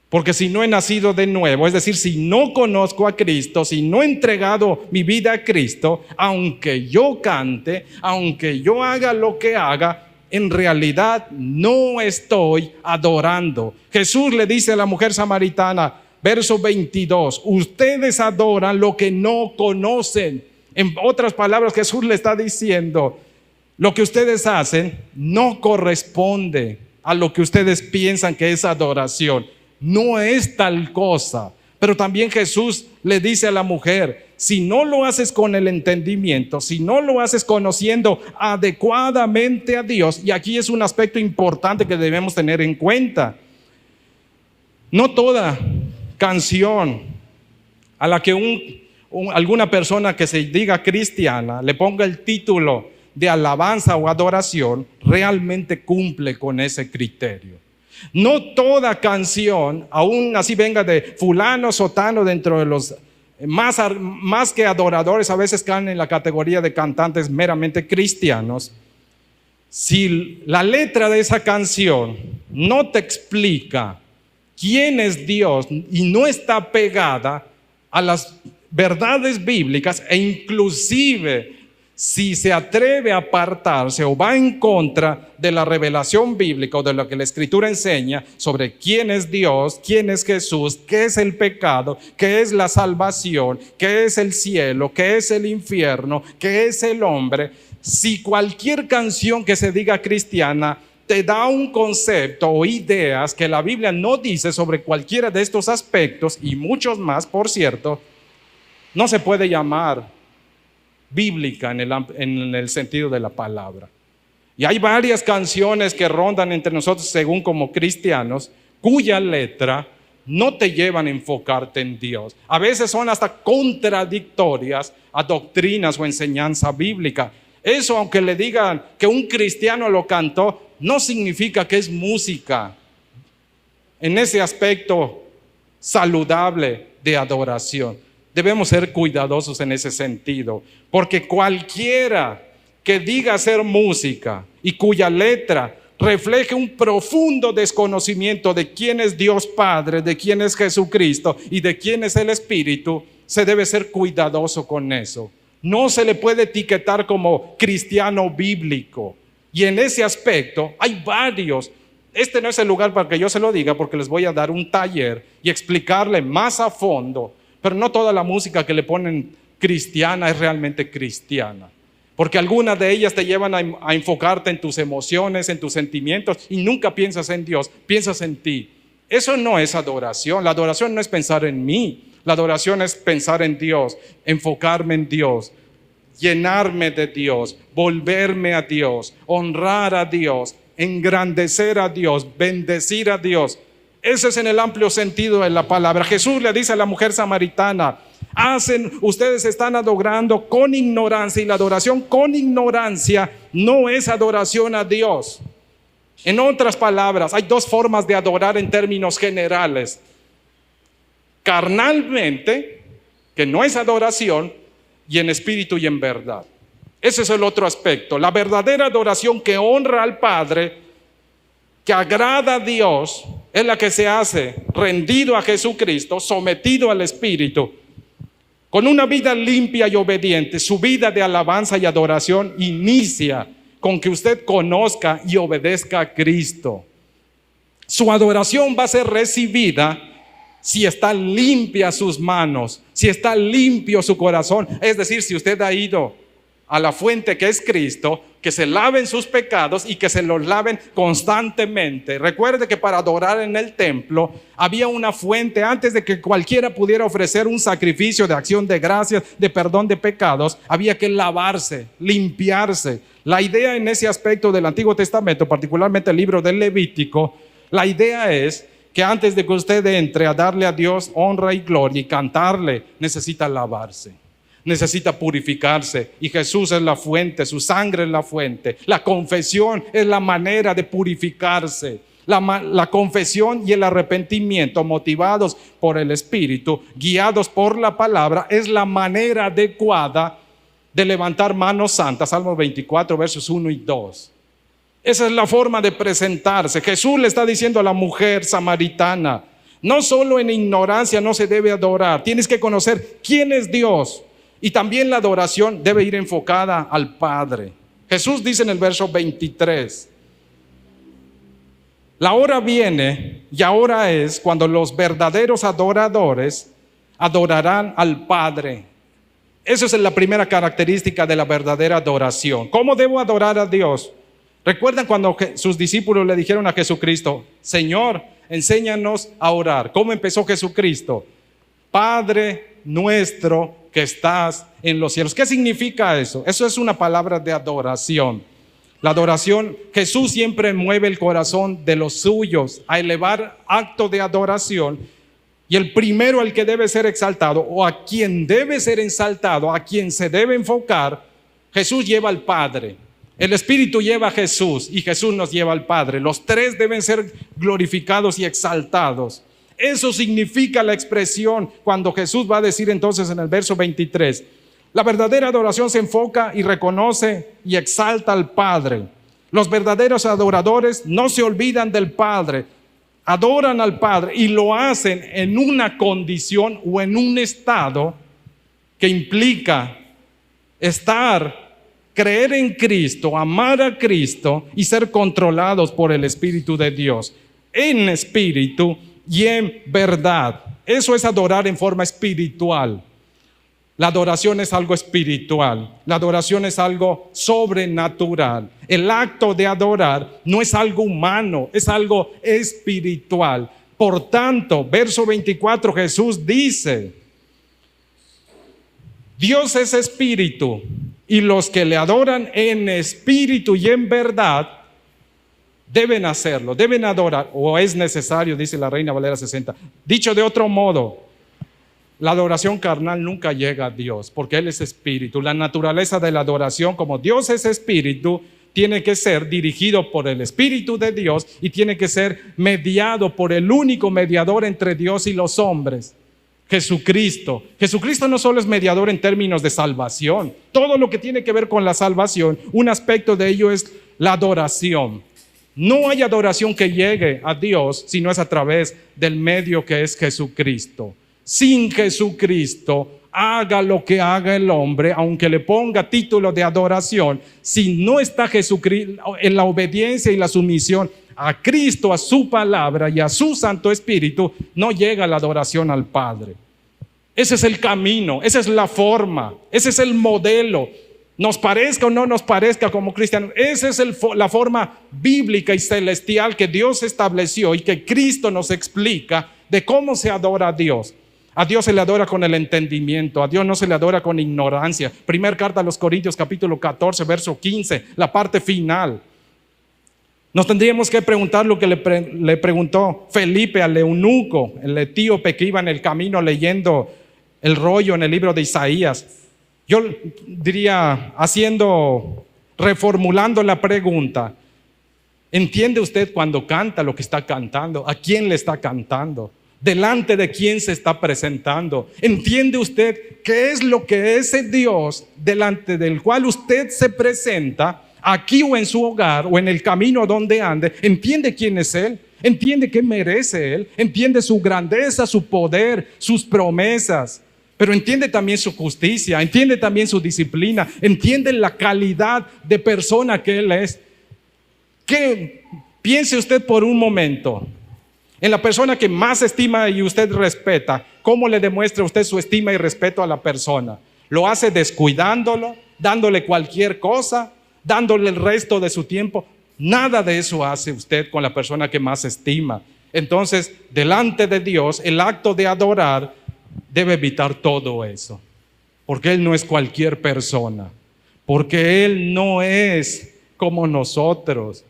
Porque si no he nacido de nuevo, es decir, si no conozco a Cristo, si no he entregado mi vida a Cristo, aunque yo cante, aunque yo haga lo que haga, en realidad no estoy adorando. Jesús le dice a la mujer samaritana, verso 22, ustedes adoran lo que no conocen. En otras palabras, Jesús le está diciendo, lo que ustedes hacen no corresponde a lo que ustedes piensan que es adoración. No es tal cosa. Pero también Jesús le dice a la mujer, si no lo haces con el entendimiento, si no lo haces conociendo adecuadamente a Dios, y aquí es un aspecto importante que debemos tener en cuenta, no toda canción a la que alguna persona que se diga cristiana le ponga el título de alabanza o adoración realmente cumple con ese criterio. No toda canción, aún así venga de fulano, sotano, dentro de los más que adoradores, a veces caen en la categoría de cantantes meramente cristianos. Si la letra de esa canción no te explica quién es Dios y no está pegada a las verdades bíblicas, e inclusive si se atreve a apartarse o va en contra de la revelación bíblica o de lo que la Escritura enseña sobre quién es Dios, quién es Jesús, qué es el pecado, qué es la salvación, qué es el cielo, qué es el infierno, qué es el hombre, si cualquier canción que se diga cristiana te da un concepto o ideas que la Biblia no dice sobre cualquiera de estos aspectos y muchos más, por cierto, no se puede llamar bíblica en el sentido de la palabra. Y hay varias canciones que rondan entre nosotros según como cristianos, cuya letra no te llevan a enfocarte en Dios. A veces son hasta contradictorias a doctrinas o enseñanza bíblica. Eso, aunque le digan que un cristiano lo cantó, no significa que es música en ese aspecto saludable de adoración. Debemos ser cuidadosos en ese sentido, porque cualquiera que diga ser música y cuya letra refleje un profundo desconocimiento de quién es Dios Padre, de quién es Jesucristo y de quién es el Espíritu, se debe ser cuidadoso con eso. No se le puede etiquetar como cristiano bíblico. Y en ese aspecto hay varios. Este no es el lugar para que yo se lo diga, porque les voy a dar un taller y explicarle más a fondo. Pero no toda la música que le ponen cristiana es realmente cristiana. Porque algunas de ellas te llevan a enfocarte en tus emociones, en tus sentimientos, y nunca piensas en Dios, piensas en ti. Eso no es adoración. La adoración no es pensar en mí. La adoración es pensar en Dios, enfocarme en Dios, llenarme de Dios, volverme a Dios, honrar a Dios, engrandecer a Dios, bendecir a Dios. Ese es en el amplio sentido de la palabra. Jesús le dice a la mujer samaritana: ustedes están adorando con ignorancia, y la adoración con ignorancia no es adoración a Dios. En otras palabras, hay dos formas de adorar en términos generales: carnalmente, que no es adoración, y en espíritu y en verdad. Ese es el otro aspecto. La verdadera adoración que honra al Padre, que agrada a Dios, es la que se hace rendido a Jesucristo, sometido al Espíritu, con una vida limpia y obediente. Su vida de alabanza y adoración inicia con que usted conozca y obedezca a Cristo. Su adoración va a ser recibida si están limpias sus manos, si está limpio su corazón. Es decir, si usted ha ido a la fuente que es Cristo, que se laven sus pecados y que se los laven constantemente. Recuerde que para adorar en el templo había una fuente. Antes de que cualquiera pudiera ofrecer un sacrificio de acción de gracias, de perdón de pecados, había que lavarse, limpiarse. La idea en ese aspecto del Antiguo Testamento, particularmente el libro del Levítico, la idea es que antes de que usted entre a darle a Dios honra y gloria y cantarle, necesita lavarse, necesita purificarse. Y Jesús es la fuente, su sangre es la fuente. La confesión es la manera de purificarse. La confesión y el arrepentimiento, motivados por el Espíritu, guiados por la palabra, es la manera adecuada de levantar manos santas. Salmo 24, versos 1 y 2. Esa es la forma de presentarse. Jesús le está diciendo a la mujer samaritana: no solo en ignorancia no se debe adorar, tienes que conocer quién es Dios. Y también la adoración debe ir enfocada al Padre. Jesús dice en el verso 23: la hora viene y ahora es cuando los verdaderos adoradores adorarán al Padre. Esa es la primera característica de la verdadera adoración. ¿Cómo debo adorar a Dios? ¿Recuerdan cuando sus discípulos le dijeron a Jesucristo: Señor, enséñanos a orar? ¿Cómo empezó Jesucristo? Padre nuestro que estás en los cielos. ¿Qué significa eso? Eso es una palabra de adoración. La adoración, Jesús siempre mueve el corazón de los suyos a elevar acto de adoración. Y el primero al que debe ser exaltado, o a quien debe ser exaltado, a quien se debe enfocar, Jesús lleva al Padre. El Espíritu lleva a Jesús y Jesús nos lleva al Padre. Los tres deben ser glorificados y exaltados. Eso significa la expresión cuando Jesús va a decir entonces en el verso 23: la verdadera adoración se enfoca y reconoce y exalta al Padre. Los verdaderos adoradores no se olvidan del Padre, adoran al Padre y lo hacen en una condición o en un estado que implica creer en Cristo, amar a Cristo y ser controlados por el Espíritu de Dios, en espíritu y en verdad. Eso es adorar en forma espiritual. La adoración es algo espiritual, la adoración es algo sobrenatural. El acto de adorar no es algo humano, es algo espiritual. Por tanto, verso 24, Jesús dice: Dios es espíritu, y los que le adoran en espíritu y en verdad deben hacerlo, deben adorar, o es necesario, dice la Reina Valera 60. Dicho de otro modo, la adoración carnal nunca llega a Dios, porque Él es espíritu. La naturaleza de la adoración, como Dios es espíritu, tiene que ser dirigido por el Espíritu de Dios y tiene que ser mediado por el único mediador entre Dios y los hombres, Jesucristo. Jesucristo no solo es mediador en términos de salvación, todo lo que tiene que ver con la salvación, un aspecto de ello es la adoración. No hay adoración que llegue a Dios si no es a través del medio que es Jesucristo. Sin Jesucristo, haga lo que haga el hombre, aunque le ponga título de adoración, si no está Jesucristo en la obediencia y la sumisión a Cristo, a su palabra y a su Santo Espíritu, no llega la adoración al Padre. Ese es el camino, esa es la forma, ese es el modelo. Nos parezca o no nos parezca como cristianos, esa es la forma bíblica y celestial que Dios estableció y que Cristo nos explica de cómo se adora a Dios. A Dios se le adora con el entendimiento, a Dios no se le adora con ignorancia. Primera carta a los Corintios, capítulo 14, verso 15, la parte final. Nos tendríamos que preguntar lo que le preguntó Felipe al eunuco, el etíope que iba en el camino leyendo el rollo en el libro de Isaías. Yo diría, reformulando la pregunta: ¿entiende usted cuando canta lo que está cantando? ¿A quién le está cantando? ¿Delante de quién se está presentando? ¿Entiende usted qué es lo que ese Dios delante del cual usted se presenta, aquí o en su hogar o en el camino donde ande? ¿Entiende quién es Él? ¿Entiende qué merece Él? ¿Entiende su grandeza, su poder, sus promesas? Pero entiende también su justicia, entiende también su disciplina, entiende la calidad de persona que Él es. Que piense usted por un momento en la persona que más estima y usted respeta. ¿Cómo le demuestra usted su estima y respeto a la persona? ¿Lo hace descuidándolo, dándole cualquier cosa, dándole el resto de su tiempo? Nada de eso hace usted con la persona que más estima. Entonces, delante de Dios, el acto de adorar debe evitar todo eso, porque Él no es cualquier persona, porque Él no es como nosotros.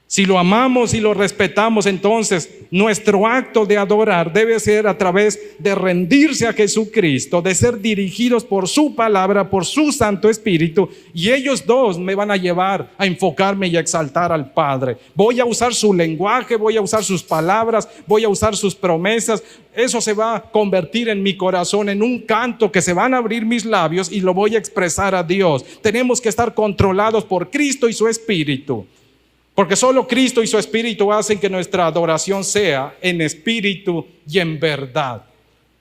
Si lo amamos y lo respetamos, entonces nuestro acto de adorar debe ser a través de rendirse a Jesucristo, de ser dirigidos por su palabra, por su Santo Espíritu, y ellos dos me van a llevar a enfocarme y a exaltar al Padre. Voy a usar su lenguaje, voy a usar sus palabras, voy a usar sus promesas. Eso se va a convertir en mi corazón en un canto que se van a abrir mis labios y lo voy a expresar a Dios. Tenemos que estar controlados por Cristo y su Espíritu, porque solo Cristo y su Espíritu hacen que nuestra adoración sea en espíritu y en verdad.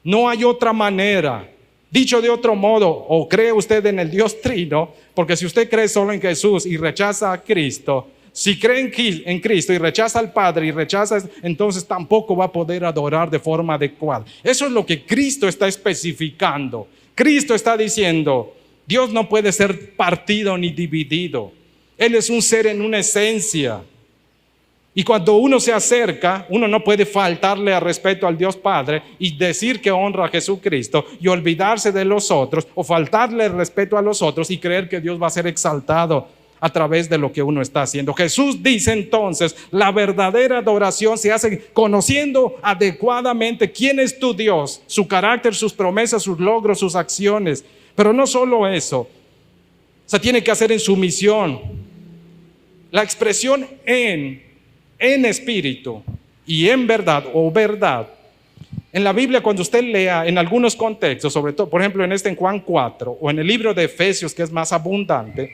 No hay otra manera. Dicho de otro modo, o cree usted en el Dios Trino, porque si usted cree solo en Jesús y rechaza a Cristo, si cree en Cristo y rechaza al Padre y rechaza, entonces tampoco va a poder adorar de forma adecuada. Eso es lo que Cristo está especificando. Cristo está diciendo: Dios no puede ser partido ni dividido. Él es un ser en una esencia. Y cuando uno se acerca, uno no puede faltarle al respeto al Dios Padre y decir que honra a Jesucristo y olvidarse de los otros, o faltarle el respeto a los otros y creer que Dios va a ser exaltado a través de lo que uno está haciendo. Jesús dice entonces: la verdadera adoración se hace conociendo adecuadamente quién es tu Dios, su carácter, sus promesas, sus logros, sus acciones. Pero no solo eso, se tiene que hacer en sumisión. La expresión en espíritu y en verdad o verdad. En la Biblia, cuando usted lea en algunos contextos, sobre todo, por ejemplo, en Juan 4 o en el libro de Efesios, que es más abundante,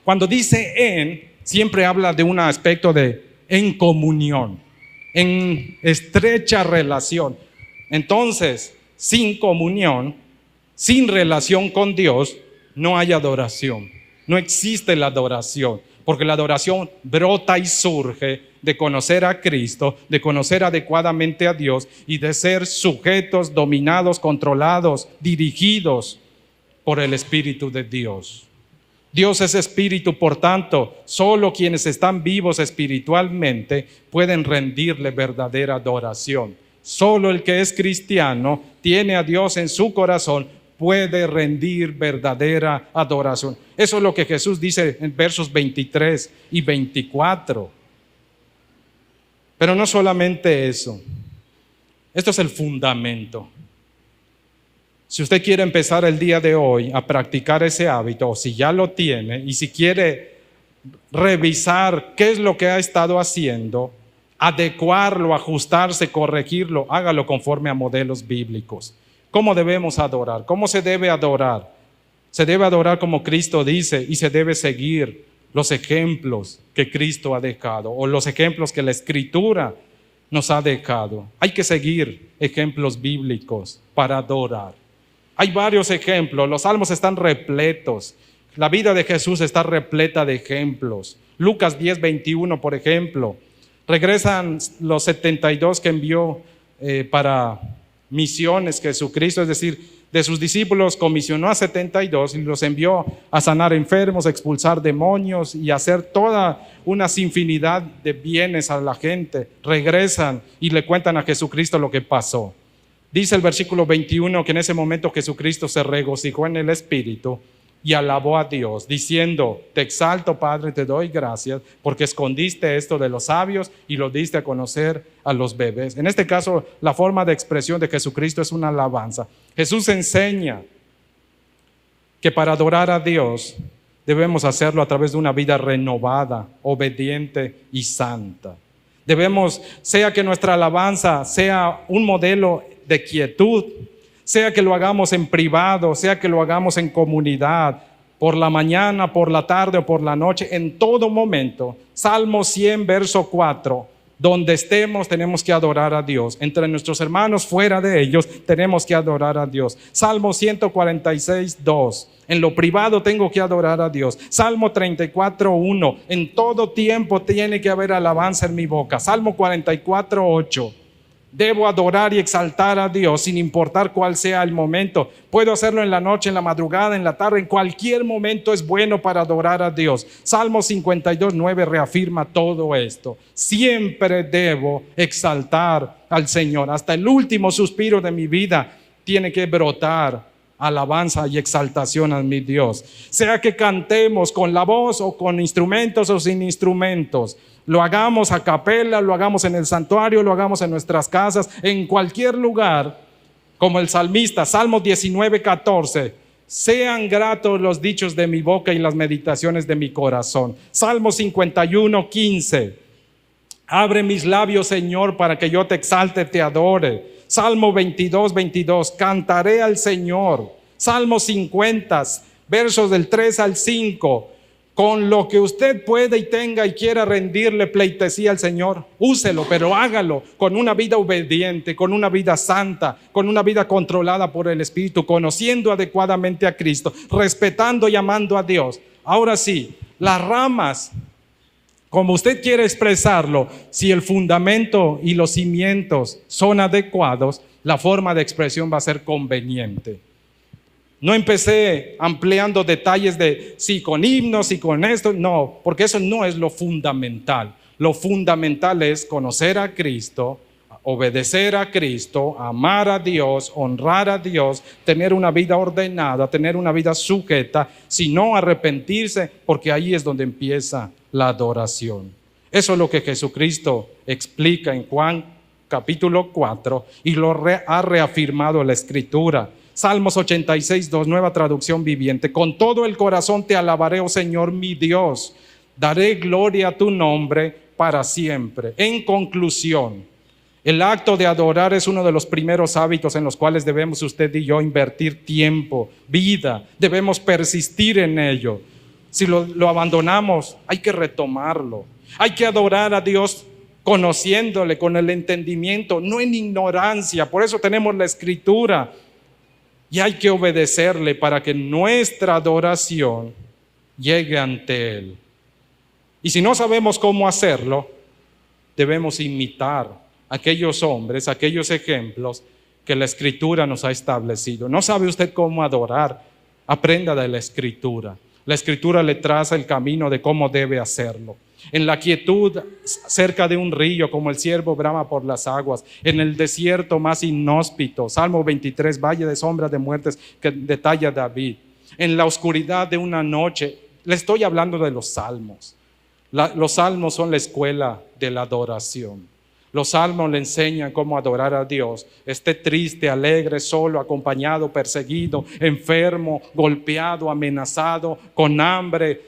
cuando dice en, siempre habla de un aspecto de en comunión, en estrecha relación. Entonces, sin comunión, sin relación con Dios, no hay adoración. No existe la adoración. porque la adoración brota y surge de conocer a Cristo, de conocer adecuadamente a Dios y de ser sujetos, dominados, controlados, dirigidos por el Espíritu de Dios. Dios es espíritu, por tanto, solo quienes están vivos espiritualmente pueden rendirle verdadera adoración. Solo el que es cristiano, tiene a Dios en su corazón, puede rendir verdadera adoración. Eso es lo que Jesús dice en versos 23 y 24. Pero no solamente eso. Esto es el fundamento. Si usted quiere empezar el día de hoy a practicar ese hábito, o si ya lo tiene, y si quiere revisar qué es lo que ha estado haciendo, adecuarlo, ajustarse, corregirlo, hágalo conforme a modelos bíblicos. ¿Cómo debemos adorar? ¿Cómo se debe adorar? Se debe adorar como Cristo dice y se debe seguir los ejemplos que Cristo ha dejado o los ejemplos que la Escritura nos ha dejado. Hay que seguir ejemplos bíblicos para adorar. Hay varios ejemplos, los salmos están repletos, la vida de Jesús está repleta de ejemplos. Lucas 10:21, por ejemplo, regresan los 72 que envió para misiones Jesucristo, es decir, de sus discípulos comisionó a 72 y los envió a sanar enfermos, a expulsar demonios y a hacer toda una infinidad de bienes a la gente. Regresan y le cuentan a Jesucristo lo que pasó. Dice el versículo 21 que en ese momento Jesucristo se regocijó en el Espíritu y alabó a Dios, diciendo: te exalto, Padre, te doy gracias, porque escondiste esto de los sabios y lo diste a conocer a los bebés. En este caso, la forma de expresión de Jesucristo es una alabanza. Jesús enseña que para adorar a Dios debemos hacerlo a través de una vida renovada, obediente y santa. Debemos, sea que nuestra alabanza sea un modelo de quietud, sea que lo hagamos en privado, sea que lo hagamos en comunidad, por la mañana, por la tarde o por la noche, en todo momento. Salmo 100, verso 4, donde estemos tenemos que adorar a Dios. Entre nuestros hermanos, fuera de ellos, tenemos que adorar a Dios. Salmo 146, 2, en lo privado tengo que adorar a Dios. Salmo 34, 1, en todo tiempo tiene que haber alabanza en mi boca. Salmo 44, 8, debo adorar y exaltar a Dios sin importar cuál sea el momento. Puedo hacerlo en la noche, en la madrugada, en la tarde, en cualquier momento es bueno para adorar a Dios. Salmo 52, 9 reafirma todo esto. Siempre debo exaltar al Señor. Hasta el último suspiro de mi vida tiene que brotar alabanza y exaltación a mi Dios. Sea que cantemos con la voz o con instrumentos o sin instrumentos, lo hagamos a capela, lo hagamos en el santuario, lo hagamos en nuestras casas, en cualquier lugar, como el salmista, Salmo 19, 14, sean gratos los dichos de mi boca y las meditaciones de mi corazón. Salmo 51, 15, abre mis labios, Señor, para que yo te exalte, te adore. Salmo 22, 22, cantaré al Señor. Salmo 50, versos del 3 al 5, con lo que usted pueda y tenga y quiera rendirle pleitesía al Señor, úselo, pero hágalo con una vida obediente, con una vida santa, con una vida controlada por el Espíritu, conociendo adecuadamente a Cristo, respetando y amando a Dios. Ahora sí, las ramas, como usted quiere expresarlo, si el fundamento y los cimientos son adecuados, la forma de expresión va a ser conveniente. No empecé ampliando detalles de si con himnos, si con esto, no, porque eso no es lo fundamental. Lo fundamental es conocer a Cristo, obedecer a Cristo, amar a Dios, honrar a Dios, tener una vida ordenada, tener una vida sujeta, sino arrepentirse, porque ahí es donde empieza la adoración. Eso es lo que Jesucristo explica en Juan capítulo 4 y lo ha reafirmado la Escritura. Salmos 86, 2, nueva traducción viviente. Con todo el corazón te alabaré, oh Señor mi Dios. Daré gloria a tu nombre para siempre. En conclusión, el acto de adorar es uno de los primeros hábitos en los cuales debemos usted y yo invertir tiempo, vida. Debemos persistir en ello. Si lo abandonamos, hay que retomarlo. Hay que adorar a Dios conociéndole con el entendimiento, no en ignorancia. Por eso tenemos la Escritura. Y hay que obedecerle para que nuestra adoración llegue ante Él. Y si no sabemos cómo hacerlo, debemos imitar a aquellos hombres, aquellos ejemplos que la Escritura nos ha establecido. ¿No sabe usted cómo adorar? Aprenda de la Escritura. La Escritura le traza el camino de cómo debe hacerlo. En la quietud, cerca de un río, como el ciervo brama por las aguas. En el desierto más inhóspito, Salmo 23, valle de sombra de muertes, que detalla David. En la oscuridad de una noche, le estoy hablando de los salmos. Los salmos son la escuela de la adoración. Los salmos le enseñan cómo adorar a Dios. Esté triste, alegre, solo, acompañado, perseguido, enfermo, golpeado, amenazado, con hambre.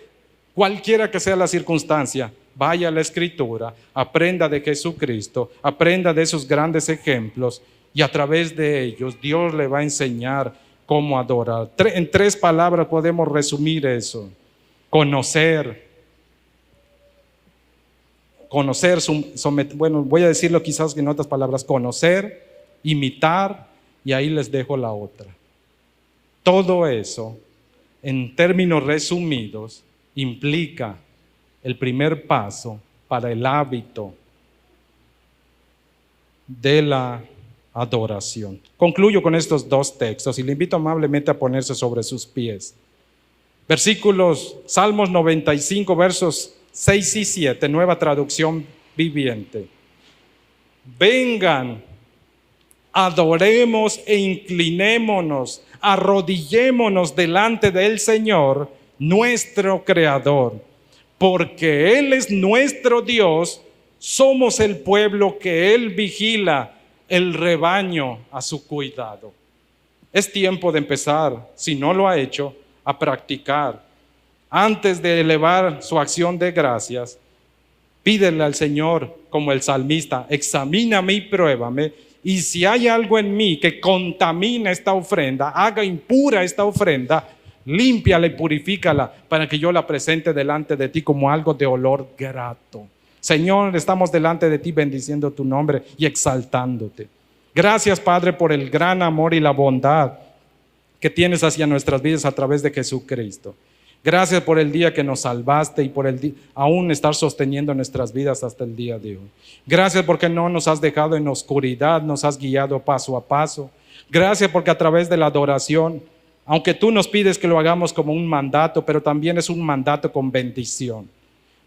Cualquiera que sea la circunstancia, vaya a la Escritura, aprenda de Jesucristo, aprenda de esos grandes ejemplos y a través de ellos Dios le va a enseñar cómo adorar. En 3 palabras podemos resumir eso. Conocer, bueno, voy a decirlo quizás en otras palabras, conocer, imitar, y ahí les dejo la otra. Todo eso, en términos resumidos, implica el primer paso para el hábito de la adoración. Concluyo con estos 2 textos y le invito amablemente a ponerse sobre sus pies. Salmos 95, versos 6 y 7, nueva traducción viviente. Vengan, adoremos e inclinémonos, arrodillémonos delante del Señor, nuestro Creador, porque Él es nuestro Dios, somos el pueblo que Él vigila, el rebaño a su cuidado. Es tiempo de empezar, si no lo ha hecho, a practicar. Antes de elevar su acción de gracias, pídele al Señor como el salmista, examíname y pruébame, y si hay algo en mí que contamina esta ofrenda, haga impura esta ofrenda, límpiala y purifícala para que yo la presente delante de ti como algo de olor grato. Señor, estamos delante de ti bendiciendo tu nombre y exaltándote. Gracias, Padre, por el gran amor y la bondad que tienes hacia nuestras vidas a través de Jesucristo. Gracias por el día que nos salvaste y por aún estar sosteniendo nuestras vidas hasta el día de hoy. Gracias porque no nos has dejado en oscuridad, nos has guiado paso a paso. Gracias porque a través de la adoración, aunque tú nos pides que lo hagamos como un mandato, pero también es un mandato con bendición.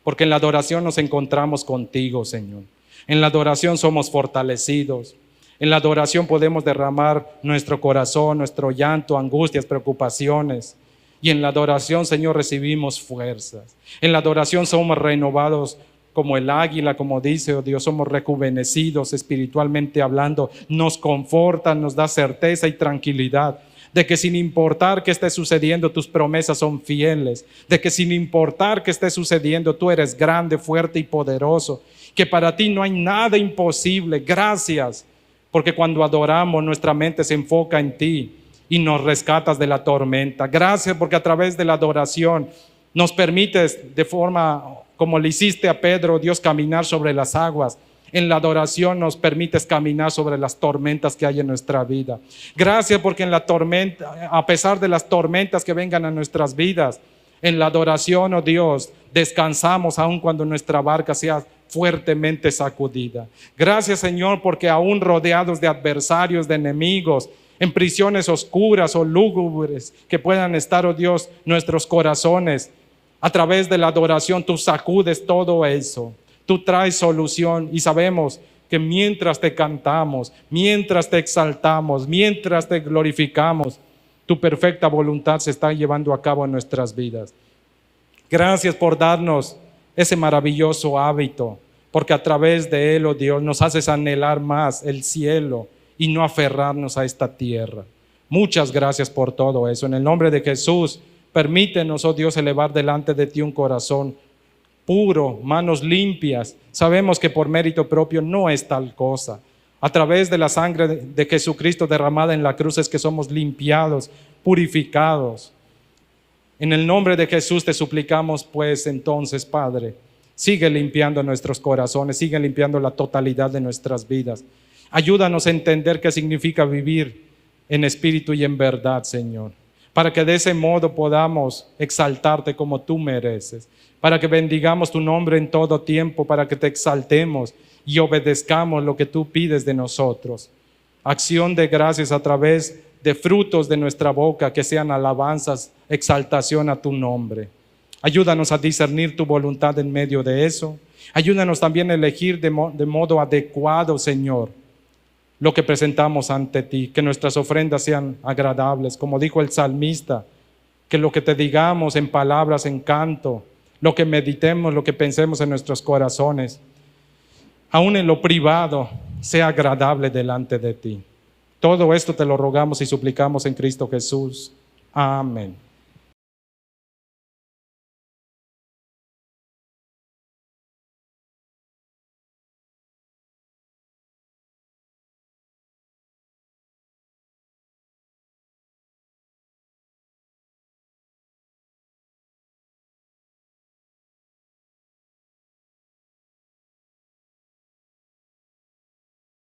Porque en la adoración nos encontramos contigo, Señor. En la adoración somos fortalecidos. En la adoración podemos derramar nuestro corazón, nuestro llanto, angustias, preocupaciones. Y en la adoración, Señor, recibimos fuerzas. En la adoración somos renovados como el águila, como dice, oh Dios, somos rejuvenecidos espiritualmente hablando. Nos conforta, nos da certeza y tranquilidad de que sin importar qué esté sucediendo, tus promesas son fieles. De que sin importar qué esté sucediendo, tú eres grande, fuerte y poderoso. Que para ti no hay nada imposible. Gracias, porque cuando adoramos, nuestra mente se enfoca en ti y nos rescatas de la tormenta. Gracias porque a través de la adoración nos permites de forma como le hiciste a Pedro, Dios, caminar sobre las aguas. En la adoración nos permites caminar sobre las tormentas que hay en nuestra vida. Gracias porque en la tormenta, a pesar de las tormentas que vengan a nuestras vidas, en la adoración, oh Dios, descansamos aun cuando nuestra barca sea fuertemente sacudida. Gracias, Señor, porque aún rodeados de adversarios, de enemigos, en prisiones oscuras o lúgubres que puedan estar, oh Dios, nuestros corazones, a través de la adoración tú sacudes todo eso, tú traes solución y sabemos que mientras te cantamos, mientras te exaltamos, mientras te glorificamos, tu perfecta voluntad se está llevando a cabo en nuestras vidas. Gracias por darnos ese maravilloso hábito, porque a través de él, oh Dios, nos haces anhelar más el cielo y no aferrarnos a esta tierra. Muchas gracias por todo eso. En el nombre de Jesús, permítenos, oh Dios, elevar delante de ti un corazón puro, manos limpias. Sabemos que por mérito propio no es tal cosa. A través de la sangre de Jesucristo derramada en la cruz es que somos limpiados, purificados. En el nombre de Jesús te suplicamos, pues, entonces, Padre, sigue limpiando nuestros corazones, sigue limpiando la totalidad de nuestras vidas. Ayúdanos a entender qué significa vivir en espíritu y en verdad, Señor. para que de ese modo podamos exaltarte como tú mereces, para que bendigamos tu nombre en todo tiempo, para que te exaltemos y obedezcamos lo que tú pides de nosotros. Acción de gracias a través de frutos de nuestra boca que sean alabanzas, exaltación a tu nombre. Ayúdanos a discernir tu voluntad en medio de eso. Ayúdanos también a elegir de modo adecuado, Señor, lo que presentamos ante ti, que nuestras ofrendas sean agradables, como dijo el salmista, que lo que te digamos en palabras, en canto, lo que meditemos, lo que pensemos en nuestros corazones, aún en lo privado, sea agradable delante de ti. Todo esto te lo rogamos y suplicamos en Cristo Jesús. Amén.